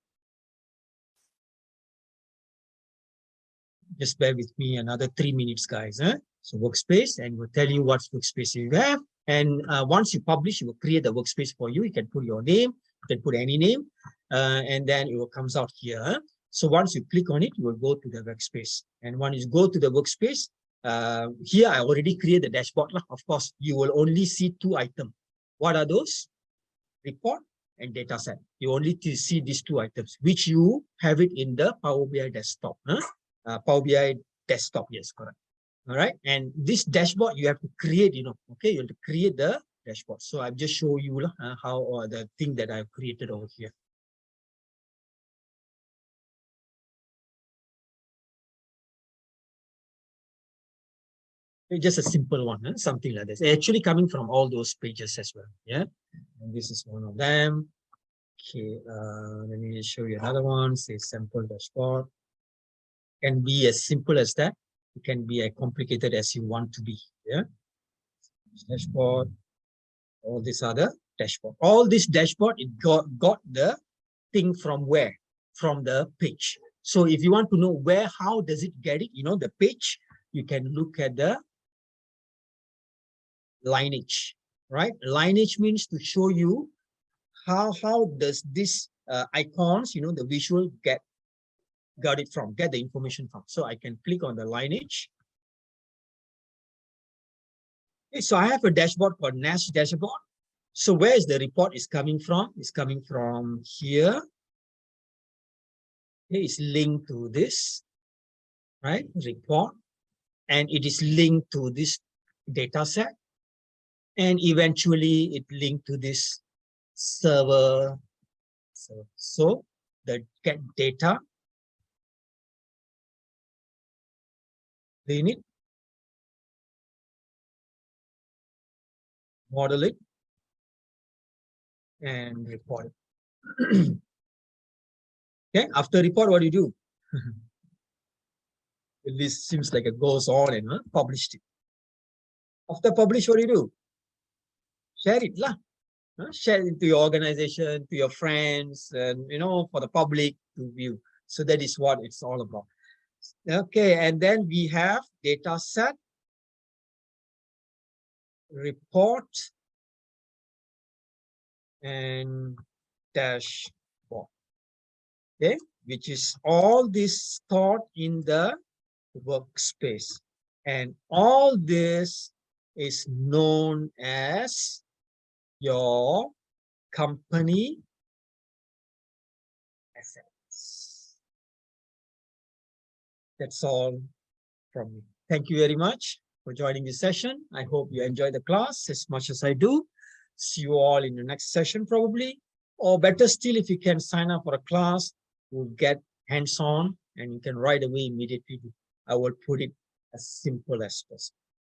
Just bear with me another 3 minutes, guys. So workspace, and we'll tell you what workspace you have. And once you publish, it will create the workspace for you. You can put your name, you can put any name, and then it will comes out here. So once you click on it, you will go to the workspace. And when you go to the workspace, here I already created the dashboard. Of course, you will only see 2 items. What are those? Report and data set. You only see these 2 items, which you have it in the Power BI desktop. Power BI desktop, yes, correct. All right, and this dashboard you have to create, okay, you have to create the dashboard. So I've just show you how the thing that I've created over here. It's just a simple one, something like this. Actually coming from all those pages as well. Yeah, and this is one of them. Okay, let me show you another one. Say sample dashboard. Can be as simple as that. It can be as complicated as you want to be. Yeah, dashboard. All these other dashboard. All this dashboard, it got the thing from where? From the page. So if you want to know how does it get it, the page, you can look at the lineage, right? Lineage means to show you how does this icons, the visual get the information from. So I can click on the lineage. Okay, so I have a dashboard called Nash dashboard. So where is the report is coming from? It's coming from here. Okay, it's linked to this, right? Report, and it is linked to this data set, and eventually it linked to this server. So the get data, clean it, model it, and report it. Okay, after report, what do you do? This seems like it goes on and published it. After publish, what do you do? Share it lah. Share it to your organization, to your friends, and for the public to view. So that is what it's all about. Okay, and then we have data set, report, and dashboard. Okay, which is all this stored in the workspace, and all this is known as your company assets. That's all from me. Thank you very much for joining this session. I hope you enjoy the class as much as I do. See you all in the next session probably. Or better still, if you can sign up for a class, you'll get hands-on and you can right away immediately. I will put it as simple as possible.